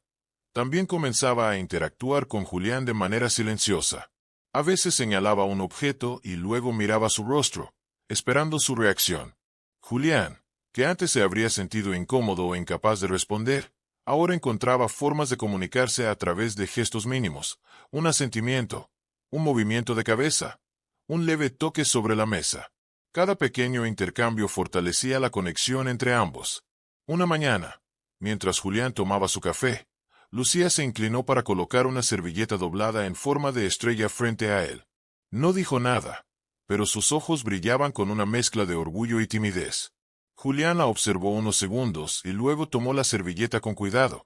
A: también comenzaba a interactuar con Julián de manera silenciosa. A veces señalaba un objeto y luego miraba su rostro, esperando su reacción. Julián, que antes se habría sentido incómodo o incapaz de responder, ahora encontraba formas de comunicarse a través de gestos mínimos, un asentimiento, un movimiento de cabeza, un leve toque sobre la mesa. Cada pequeño intercambio fortalecía la conexión entre ambos. Una mañana, mientras Julián tomaba su café, Lucía se inclinó para colocar una servilleta doblada en forma de estrella frente a él. No dijo nada, pero sus ojos brillaban con una mezcla de orgullo y timidez. Julián la observó unos segundos y luego tomó la servilleta con cuidado,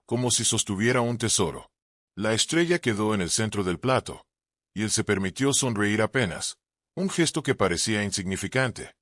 A: como si sostuviera un tesoro. La estrella quedó en el centro del plato, y él se permitió sonreír apenas, un gesto que parecía insignificante,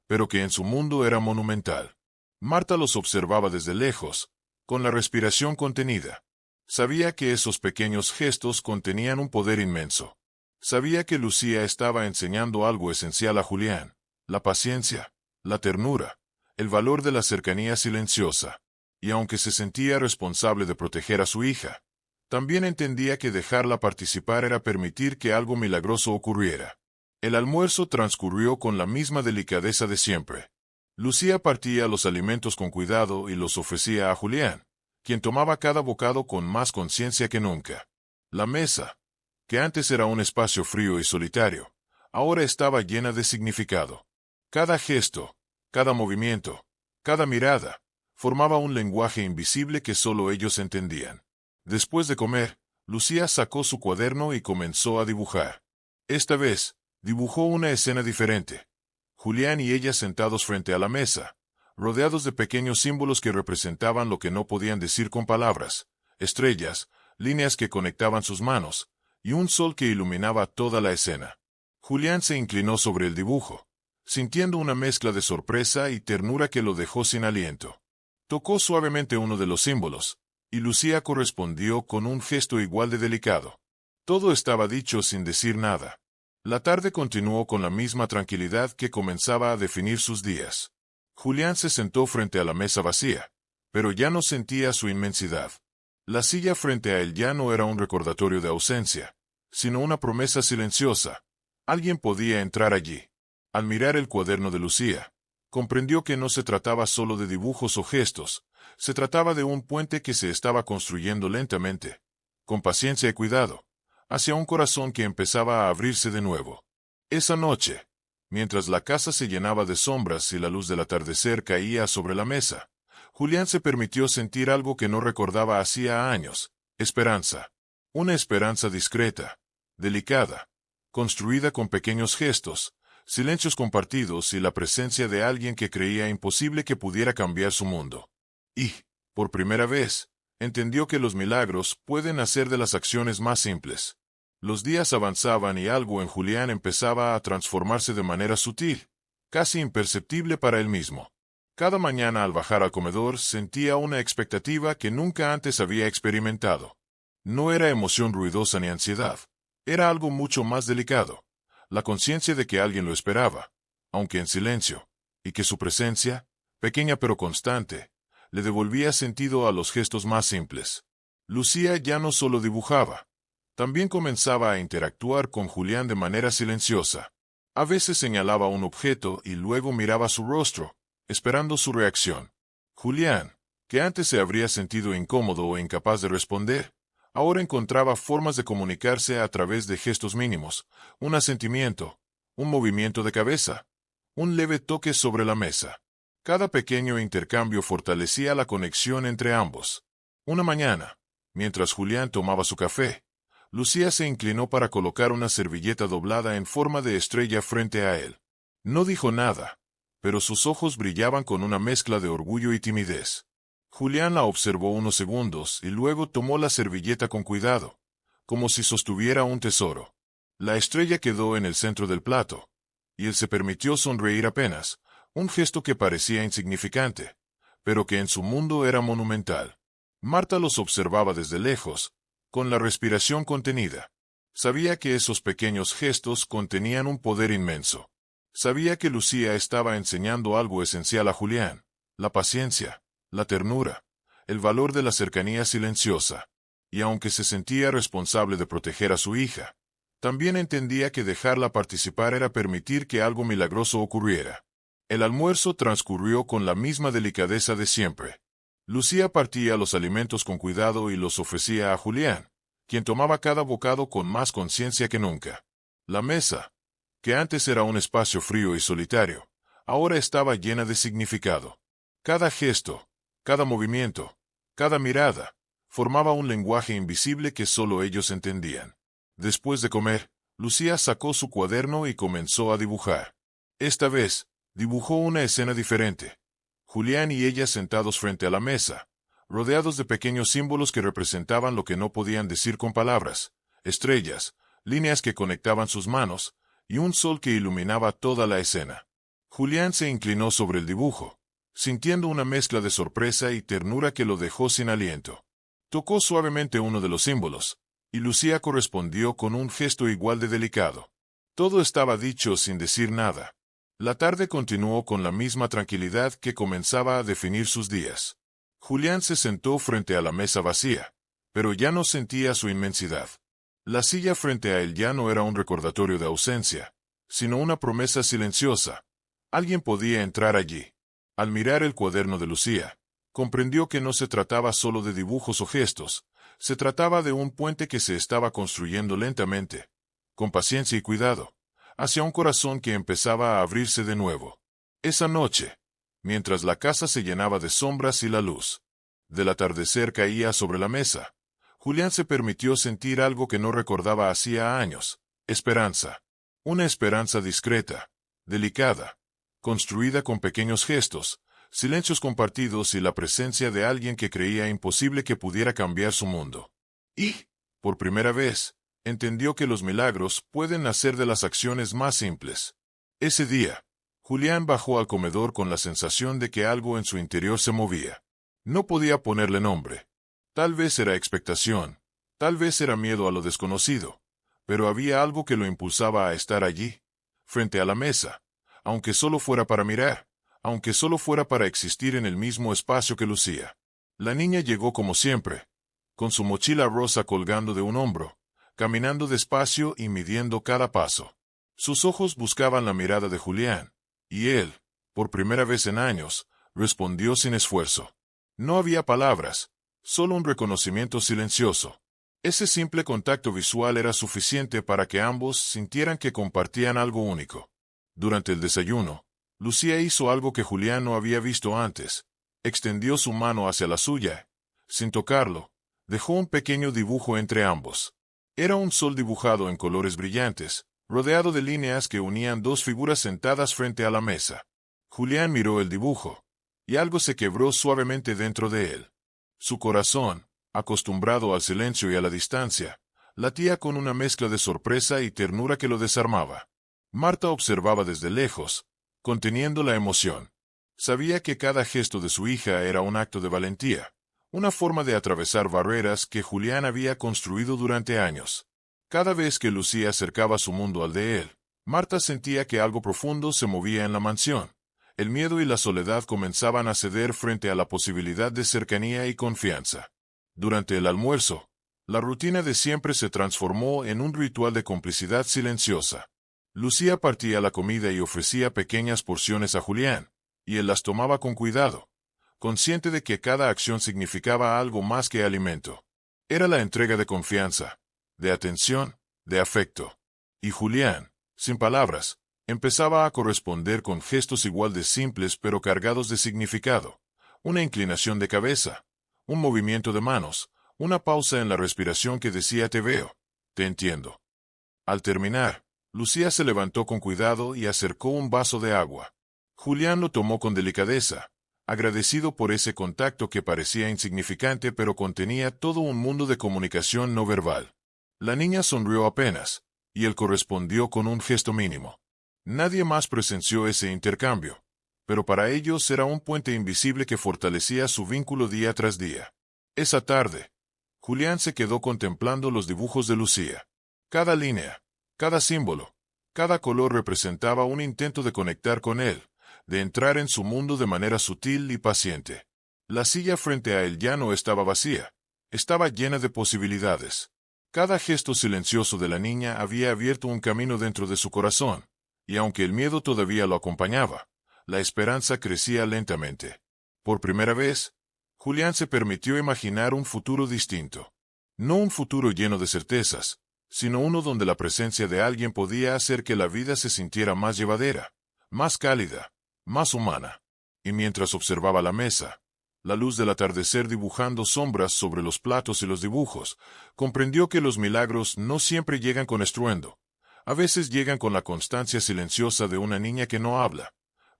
A: pero que en su mundo era monumental. Marta los observaba desde lejos, con la respiración contenida. Sabía que esos pequeños gestos contenían un poder inmenso. Sabía que Lucía estaba enseñando algo esencial a Julián: la paciencia, la ternura, el valor de la cercanía silenciosa. Y aunque se sentía responsable de proteger a su hija, también entendía que dejarla participar era permitir que algo milagroso ocurriera. El almuerzo transcurrió con la misma delicadeza de siempre. Lucía partía los alimentos con cuidado y los ofrecía a Julián, quien tomaba cada bocado con más conciencia que nunca. La mesa, que antes era un espacio frío y solitario, ahora estaba llena de significado. Cada gesto, cada movimiento, cada mirada, formaba un lenguaje invisible que solo ellos entendían. Después de comer, Lucía sacó su cuaderno y comenzó a dibujar. Esta vez, dibujó una escena diferente. Julián y ella sentados frente a la mesa, rodeados de pequeños símbolos que representaban lo que no podían decir con palabras: estrellas, líneas que conectaban sus manos, y un sol que iluminaba toda la escena. Julián se inclinó sobre el dibujo, sintiendo una mezcla de sorpresa y ternura que lo dejó sin aliento. Tocó suavemente uno de los símbolos, y Lucía correspondió con un gesto igual de delicado. Todo estaba dicho sin decir nada. La tarde continuó con la misma tranquilidad que comenzaba a definir sus días. Julián se sentó frente a la mesa vacía, pero ya no sentía su inmensidad. La silla frente a él ya no era un recordatorio de ausencia, sino una promesa silenciosa. Alguien podía entrar allí. Al mirar el cuaderno de Lucía, comprendió que no se trataba solo de dibujos o gestos, se trataba de un puente que se estaba construyendo lentamente, con paciencia y cuidado, hacia un corazón que empezaba a abrirse de nuevo. Esa noche, mientras la casa se llenaba de sombras y la luz del atardecer caía sobre la mesa, Julián se permitió sentir algo que no recordaba hacía años: esperanza. Una esperanza discreta, delicada, construida con pequeños gestos, silencios compartidos y la presencia de alguien que creía imposible que pudiera cambiar su mundo. Y, por primera vez, entendió que los milagros pueden nacer de las acciones más simples. Los días avanzaban y algo en Julián empezaba a transformarse de manera sutil, casi imperceptible para él mismo. Cada mañana al bajar al comedor sentía una expectativa que nunca antes había experimentado. No era emoción ruidosa ni ansiedad, era algo mucho más delicado: la conciencia de que alguien lo esperaba, aunque en silencio, y que su presencia, pequeña pero constante, le devolvía sentido a los gestos más simples. Lucía ya no solo dibujaba, También comenzaba a interactuar con Julián de manera silenciosa. A veces señalaba un objeto y luego miraba su rostro, esperando su reacción. Julián, que antes se habría sentido incómodo o incapaz de responder, ahora encontraba formas de comunicarse a través de gestos mínimos, un asentimiento, un movimiento de cabeza, un leve toque sobre la mesa. Cada pequeño intercambio fortalecía la conexión entre ambos. Una mañana, mientras Julián tomaba su café, Lucía se inclinó para colocar una servilleta doblada en forma de estrella frente a él. No dijo nada, pero sus ojos brillaban con una mezcla de orgullo y timidez. Julián la observó unos segundos y luego tomó la servilleta con cuidado, como si sostuviera un tesoro. La estrella quedó en el centro del plato, y él se permitió sonreír apenas, un gesto que parecía insignificante, pero que en su mundo era monumental. Marta los observaba desde lejos, con la respiración contenida. Sabía que esos pequeños gestos contenían un poder inmenso. Sabía que Lucía estaba enseñando algo esencial a Julián: la paciencia, la ternura, el valor de la cercanía silenciosa. Y aunque se sentía responsable de proteger a su hija, también entendía que dejarla participar era permitir que algo milagroso ocurriera. El almuerzo transcurrió con la misma delicadeza de siempre. Lucía partía los alimentos con cuidado y los ofrecía a Julián, quien tomaba cada bocado con más conciencia que nunca. La mesa, que antes era un espacio frío y solitario, ahora estaba llena de significado. Cada gesto, cada movimiento, cada mirada, formaba un lenguaje invisible que solo ellos entendían. Después de comer, Lucía sacó su cuaderno y comenzó a dibujar. Esta vez, dibujó una escena diferente. Julián y ella sentados frente a la mesa, rodeados de pequeños símbolos que representaban lo que no podían decir con palabras: estrellas, líneas que conectaban sus manos, y un sol que iluminaba toda la escena. Julián se inclinó sobre el dibujo, sintiendo una mezcla de sorpresa y ternura que lo dejó sin aliento. Tocó suavemente uno de los símbolos, y Lucía correspondió con un gesto igual de delicado. Todo estaba dicho sin decir nada. La tarde continuó con la misma tranquilidad que comenzaba a definir sus días. Julián se sentó frente a la mesa vacía, pero ya no sentía su inmensidad. La silla frente a él ya no era un recordatorio de ausencia, sino una promesa silenciosa. Alguien podía entrar allí. Al mirar el cuaderno de Lucía, comprendió que no se trataba solo de dibujos o gestos, se trataba de un puente que se estaba construyendo lentamente, con paciencia y cuidado, hacia un corazón que empezaba a abrirse de nuevo. Esa noche, mientras la casa se llenaba de sombras y la luz del atardecer caía sobre la mesa, Julián se permitió sentir algo que no recordaba hacía años: esperanza. Una esperanza discreta, delicada, construida con pequeños gestos, silencios compartidos y la presencia de alguien que creía imposible que pudiera cambiar su mundo. Y, por primera vez, entendió que los milagros pueden nacer de las acciones más simples. Ese día, Julián bajó al comedor con la sensación de que algo en su interior se movía. No podía ponerle nombre. Tal vez era expectación, tal vez era miedo a lo desconocido, pero había algo que lo impulsaba a estar allí, frente a la mesa, aunque solo fuera para mirar, aunque solo fuera para existir en el mismo espacio que Lucía. La niña llegó como siempre, con su mochila rosa colgando de un hombro, caminando despacio y midiendo cada paso. Sus ojos buscaban la mirada de Julián, y él, por primera vez en años, respondió sin esfuerzo. No había palabras, solo un reconocimiento silencioso. Ese simple contacto visual era suficiente para que ambos sintieran que compartían algo único. Durante el desayuno, Lucía hizo algo que Julián no había visto antes. Extendió su mano hacia la suya. Sin tocarlo, dejó un pequeño dibujo entre ambos. Era un sol dibujado en colores brillantes, rodeado de líneas que unían dos figuras sentadas frente a la mesa. Julián miró el dibujo, y algo se quebró suavemente dentro de él. Su corazón, acostumbrado al silencio y a la distancia, latía con una mezcla de sorpresa y ternura que lo desarmaba. Marta observaba desde lejos, conteniendo la emoción. Sabía que cada gesto de su hija era un acto de valentía, una forma de atravesar barreras que Julián había construido durante años. Cada vez que Lucía acercaba su mundo al de él, Marta sentía que algo profundo se movía en la mansión. El miedo y la soledad comenzaban a ceder frente a la posibilidad de cercanía y confianza. Durante el almuerzo, La rutina de siempre se transformó en un ritual de complicidad silenciosa. Lucía partía la comida y ofrecía pequeñas porciones a Julián, y él las tomaba con cuidado, consciente de que cada acción significaba algo más que alimento. Era la entrega de confianza, de atención, de afecto. Y Julián, sin palabras, empezaba a corresponder con gestos igual de simples pero cargados de significado. Una inclinación de cabeza, un movimiento de manos, una pausa en la respiración que decía te veo, te entiendo. Al terminar, Lucía se levantó con cuidado y acercó un vaso de agua. Julián lo tomó con delicadeza, agradecido por ese contacto que parecía insignificante pero contenía todo un mundo de comunicación no verbal. La niña sonrió apenas, y él correspondió con un gesto mínimo. Nadie más presenció ese intercambio, pero para ellos era un puente invisible que fortalecía su vínculo día tras día. Esa tarde, Julián se quedó contemplando los dibujos de Lucía. Cada línea, cada símbolo, cada color representaba un intento de conectar con él, de entrar en su mundo de manera sutil y paciente. La silla frente a él ya no estaba vacía, estaba llena de posibilidades. Cada gesto silencioso de la niña había abierto un camino dentro de su corazón, y aunque el miedo todavía lo acompañaba, la esperanza crecía lentamente. Por primera vez, Julián se permitió imaginar un futuro distinto. No un futuro lleno de certezas, sino uno donde la presencia de alguien podía hacer que la vida se sintiera más llevadera, más cálida, más humana. Y mientras observaba la mesa, la luz del atardecer dibujando sombras sobre los platos y los dibujos, comprendió que los milagros no siempre llegan con estruendo. A veces llegan con la constancia silenciosa de una niña que no habla,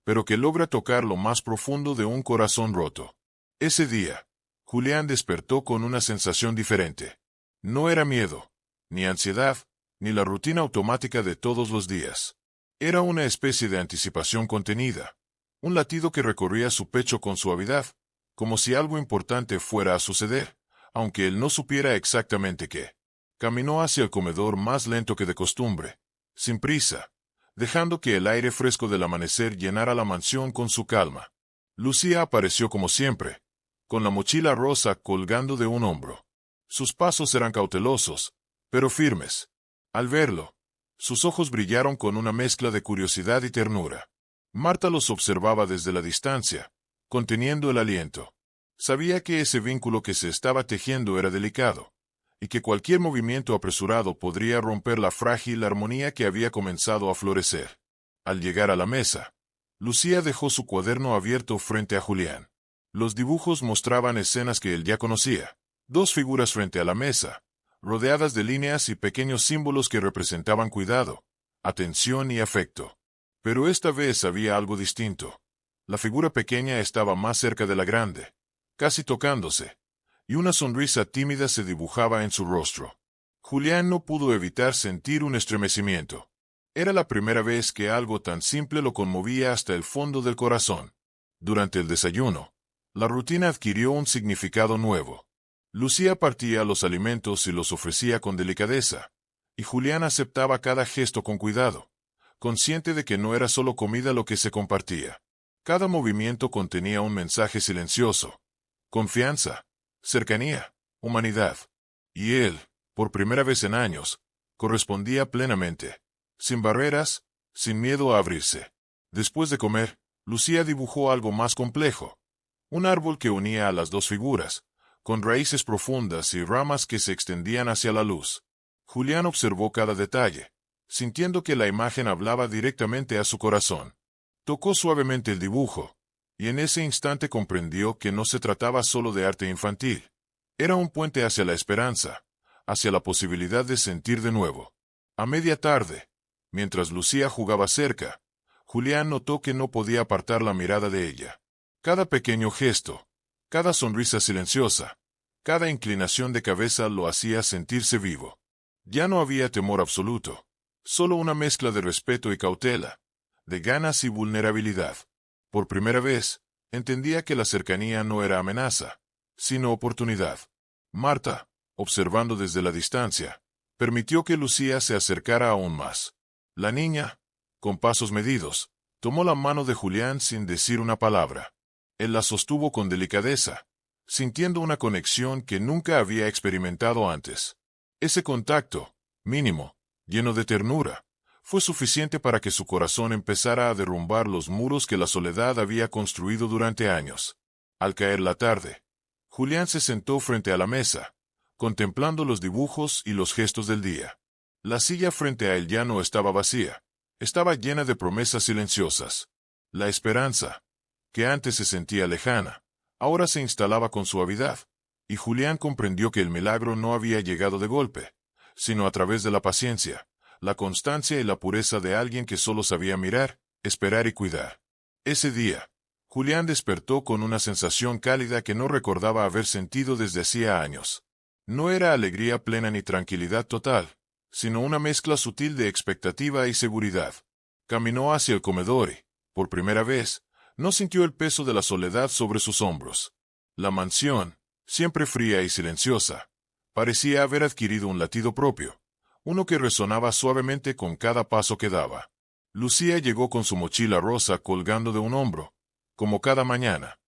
A: pero que logra tocar lo más profundo de un corazón roto. Ese día, Julián despertó con una sensación diferente. No era miedo, ni ansiedad, ni la rutina automática de todos los días. Era una especie de anticipación contenida, un latido que recorría su pecho con suavidad, como si algo importante fuera a suceder, aunque él no supiera exactamente qué. Caminó hacia el comedor más lento que de costumbre, sin prisa, dejando que el aire fresco del amanecer llenara la mansión con su calma. Lucía apareció como siempre, con la mochila rosa colgando de un hombro. Sus pasos eran cautelosos, pero firmes. Al verlo, sus ojos brillaron con una mezcla de curiosidad y ternura. Marta los observaba desde la distancia, conteniendo el aliento. Sabía que ese vínculo que se estaba tejiendo era delicado, y que cualquier movimiento apresurado podría romper la frágil armonía que había comenzado a florecer. Al llegar a la mesa, Lucía dejó su cuaderno abierto frente a Julián. Los dibujos mostraban escenas que él ya conocía. Dos figuras frente a la mesa, rodeadas de líneas y pequeños símbolos que representaban cuidado, atención y afecto. Pero esta vez había algo distinto. La figura pequeña estaba más cerca de la grande, casi tocándose, y una sonrisa tímida se dibujaba en su rostro. Julián no pudo evitar sentir un estremecimiento. Era la primera vez que algo tan simple lo conmovía hasta el fondo del corazón. Durante el desayuno, la rutina adquirió un significado nuevo. Lucía partía los alimentos y los ofrecía con delicadeza, y Julián aceptaba cada gesto con cuidado, consciente de que no era solo comida lo que se compartía. Cada movimiento contenía un mensaje silencioso: confianza, cercanía, humanidad. Y él, por primera vez en años, correspondía plenamente, sin barreras, sin miedo a abrirse. Después de comer, Lucía dibujó algo más complejo. Un árbol que unía a las dos figuras, con raíces profundas y ramas que se extendían hacia la luz. Julián observó cada detalle, sintiendo que la imagen hablaba directamente a su corazón. Tocó suavemente el dibujo, y en ese instante comprendió que no se trataba solo de arte infantil. Era un puente hacia la esperanza, hacia la posibilidad de sentir de nuevo. A media tarde, mientras Lucía jugaba cerca, Julián notó que no podía apartar la mirada de ella. Cada pequeño gesto, cada sonrisa silenciosa, cada inclinación de cabeza lo hacía sentirse vivo. Ya no había temor absoluto, solo una mezcla de respeto y cautela, de ganas y vulnerabilidad. Por primera vez, entendía que la cercanía no era amenaza, sino oportunidad. Marta, observando desde la distancia, permitió que Lucía se acercara aún más. La niña, con pasos medidos, tomó la mano de Julián sin decir una palabra. Él la sostuvo con delicadeza, sintiendo una conexión que nunca había experimentado antes. Ese contacto, mínimo, lleno de ternura, fue suficiente para que su corazón empezara a derrumbar los muros que la soledad había construido durante años. Al caer la tarde, Julián se sentó frente a la mesa, contemplando los dibujos y los gestos del día. La silla frente a él ya no estaba vacía, estaba llena de promesas silenciosas. La esperanza, que antes se sentía lejana, ahora se instalaba con suavidad, y Julián comprendió que el milagro no había llegado de golpe, sino a través de la paciencia, la constancia y la pureza de alguien que solo sabía mirar, esperar y cuidar. Ese día, Julián despertó con una sensación cálida que no recordaba haber sentido desde hacía años. No era alegría plena ni tranquilidad total, sino una mezcla sutil de expectativa y seguridad. Caminó hacia el comedor y, por primera vez, no sintió el peso de la soledad sobre sus hombros. La mansión, siempre fría y silenciosa, parecía haber adquirido un latido propio, uno que resonaba suavemente con cada paso que daba. Lucía llegó con su mochila rosa colgando de un hombro, como cada mañana.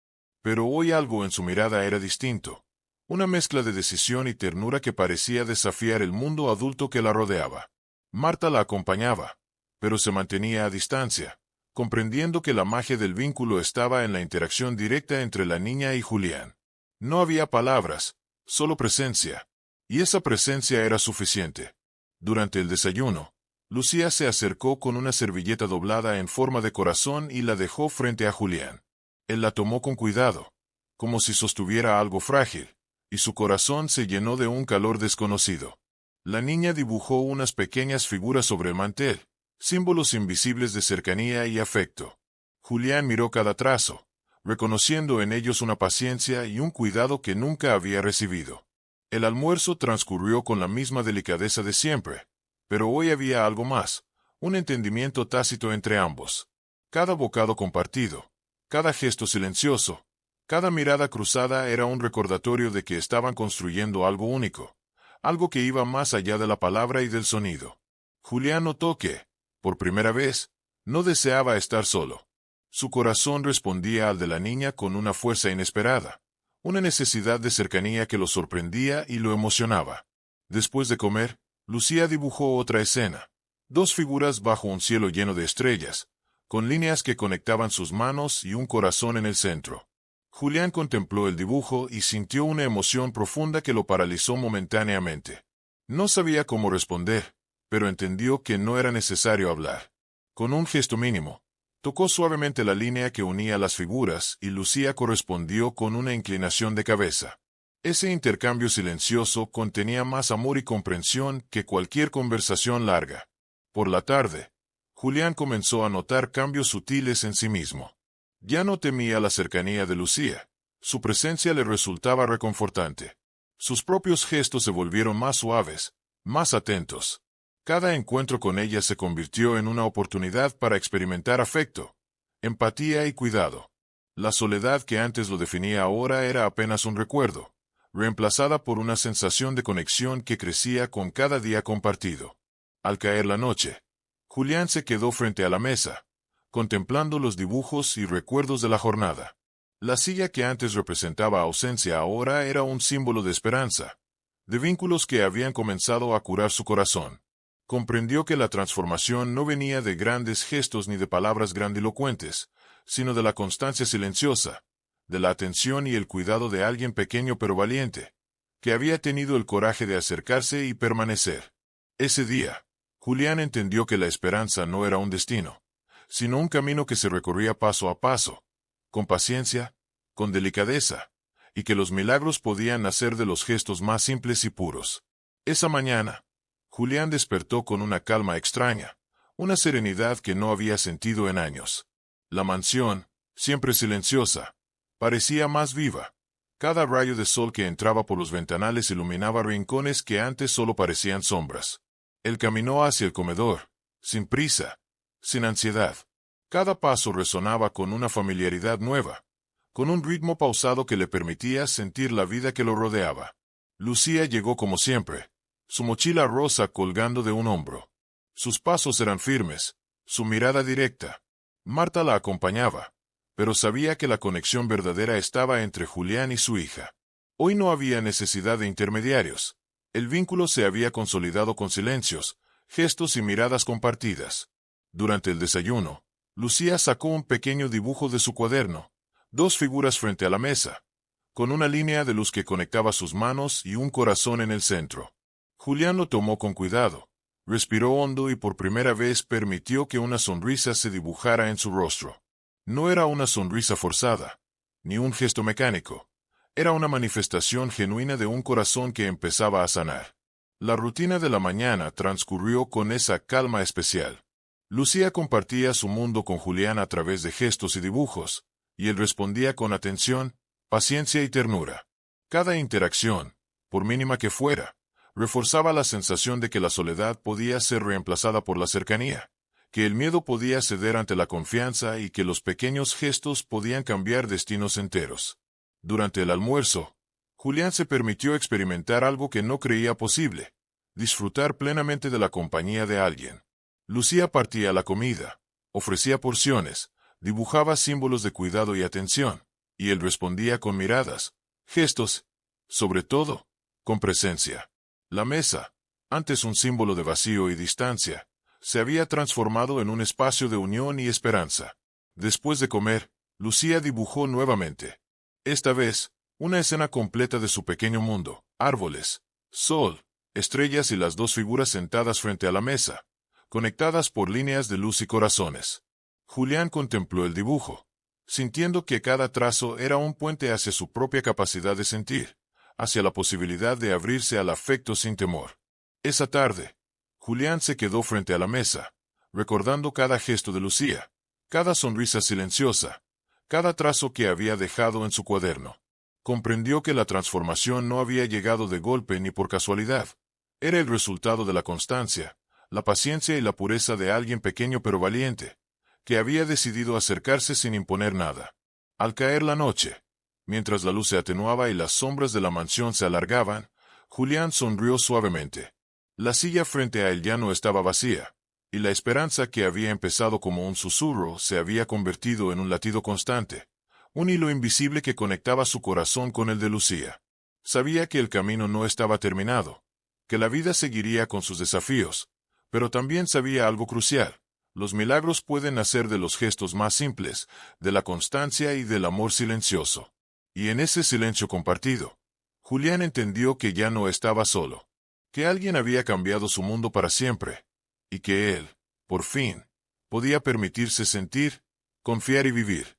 A: Pero hoy algo en su mirada era distinto, una mezcla de decisión y ternura que parecía desafiar el mundo adulto que la rodeaba. Marta la acompañaba, pero se mantenía a distancia, comprendiendo que la magia del vínculo estaba en la interacción directa entre la niña y Julián. No había palabras, solo presencia, y esa presencia era suficiente. Durante el desayuno, Lucía se acercó con una servilleta doblada en forma de corazón y la dejó frente a Julián. Él la tomó con cuidado, como si sostuviera algo frágil, y su corazón se llenó de un calor desconocido. La niña dibujó unas pequeñas figuras sobre el mantel, símbolos invisibles de cercanía y afecto. Julián miró cada trazo, reconociendo en ellos una paciencia y un cuidado que nunca había recibido. El almuerzo transcurrió con la misma delicadeza de siempre, pero hoy había algo más, un entendimiento tácito entre ambos. Cada bocado compartido, cada gesto silencioso, cada mirada cruzada era un recordatorio de que estaban construyendo algo único, algo que iba más allá de la palabra y del sonido. Julián notó que, por primera vez, no deseaba estar solo. Su corazón respondía al de la niña con una fuerza inesperada, una necesidad de cercanía que lo sorprendía y lo emocionaba. Después de comer, Lucía dibujó otra escena, dos figuras bajo un cielo lleno de estrellas, con líneas que conectaban sus manos y un corazón en el centro. Julián contempló el dibujo y sintió una emoción profunda que lo paralizó momentáneamente. No sabía cómo responder, pero entendió que no era necesario hablar. Con un gesto mínimo, tocó suavemente la línea que unía las figuras y Lucía correspondió con una inclinación de cabeza. Ese intercambio silencioso contenía más amor y comprensión que cualquier conversación larga. Por la tarde, Julián comenzó a notar cambios sutiles en sí mismo. Ya no temía la cercanía de Lucía, su presencia le resultaba reconfortante. Sus propios gestos se volvieron más suaves, más atentos. Cada encuentro con ella se convirtió en una oportunidad para experimentar afecto, empatía y cuidado. La soledad que antes lo definía ahora era apenas un recuerdo, reemplazada por una sensación de conexión que crecía con cada día compartido. Al caer la noche, Julián se quedó frente a la mesa, contemplando los dibujos y recuerdos de la jornada. La silla que antes representaba ausencia ahora era un símbolo de esperanza, de vínculos que habían comenzado a curar su corazón. Comprendió que la transformación no venía de grandes gestos ni de palabras grandilocuentes, sino de la constancia silenciosa, de la atención y el cuidado de alguien pequeño pero valiente, que había tenido el coraje de acercarse y permanecer. Ese día, Julián entendió que la esperanza no era un destino, sino un camino que se recorría paso a paso, con paciencia, con delicadeza, y que los milagros podían nacer de los gestos más simples y puros. Esa mañana, Julián despertó con una calma extraña, una serenidad que no había sentido en años. La mansión, siempre silenciosa, parecía más viva. Cada rayo de sol que entraba por los ventanales iluminaba rincones que antes solo parecían sombras. Él caminó hacia el comedor, sin prisa, sin ansiedad. Cada paso resonaba con una familiaridad nueva, con un ritmo pausado que le permitía sentir la vida que lo rodeaba. Lucía llegó como siempre, su mochila rosa colgando de un hombro. Sus pasos eran firmes, su mirada directa. Marta la acompañaba, pero sabía que la conexión verdadera estaba entre Julián y su hija. Hoy no había necesidad de intermediarios. El vínculo se había consolidado con silencios, gestos y miradas compartidas. Durante el desayuno, Lucía sacó un pequeño dibujo de su cuaderno, dos figuras frente a la mesa, con una línea de luz que conectaba sus manos y un corazón en el centro. Julián lo tomó con cuidado, respiró hondo y por primera vez permitió que una sonrisa se dibujara en su rostro. No era una sonrisa forzada, ni un gesto mecánico. Era una manifestación genuina de un corazón que empezaba a sanar. La rutina de la mañana transcurrió con esa calma especial. Lucía compartía su mundo con Julián a través de gestos y dibujos, y él respondía con atención, paciencia y ternura. Cada interacción, por mínima que fuera, reforzaba la sensación de que la soledad podía ser reemplazada por la cercanía, que el miedo podía ceder ante la confianza y que los pequeños gestos podían cambiar destinos enteros. Durante el almuerzo, Julián se permitió experimentar algo que no creía posible, disfrutar plenamente de la compañía de alguien. Lucía partía la comida, ofrecía porciones, dibujaba símbolos de cuidado y atención, y él respondía con miradas, gestos, sobre todo, con presencia. La mesa, antes un símbolo de vacío y distancia, se había transformado en un espacio de unión y esperanza. Después de comer, Lucía dibujó nuevamente. Esta vez, una escena completa de su pequeño mundo, árboles, sol, estrellas y las dos figuras sentadas frente a la mesa, conectadas por líneas de luz y corazones. Julián contempló el dibujo, sintiendo que cada trazo era un puente hacia su propia capacidad de sentir, hacia la posibilidad de abrirse al afecto sin temor. Esa tarde, Julián se quedó frente a la mesa, recordando cada gesto de Lucía, cada sonrisa silenciosa, cada trazo que había dejado en su cuaderno. Comprendió que la transformación no había llegado de golpe ni por casualidad. Era el resultado de la constancia, la paciencia y la pureza de alguien pequeño pero valiente, que había decidido acercarse sin imponer nada. Al caer la noche, mientras la luz se atenuaba y las sombras de la mansión se alargaban, Julián sonrió suavemente. La silla frente a él ya no estaba vacía, y la esperanza que había empezado como un susurro se había convertido en un latido constante, un hilo invisible que conectaba su corazón con el de Lucía. Sabía que el camino no estaba terminado, que la vida seguiría con sus desafíos, pero también sabía algo crucial. Los milagros pueden nacer de los gestos más simples, de la constancia y del amor silencioso. Y en ese silencio compartido, Julián entendió que ya no estaba solo, que alguien había cambiado su mundo para siempre, y que él, por fin, podía permitirse sentir, confiar y vivir.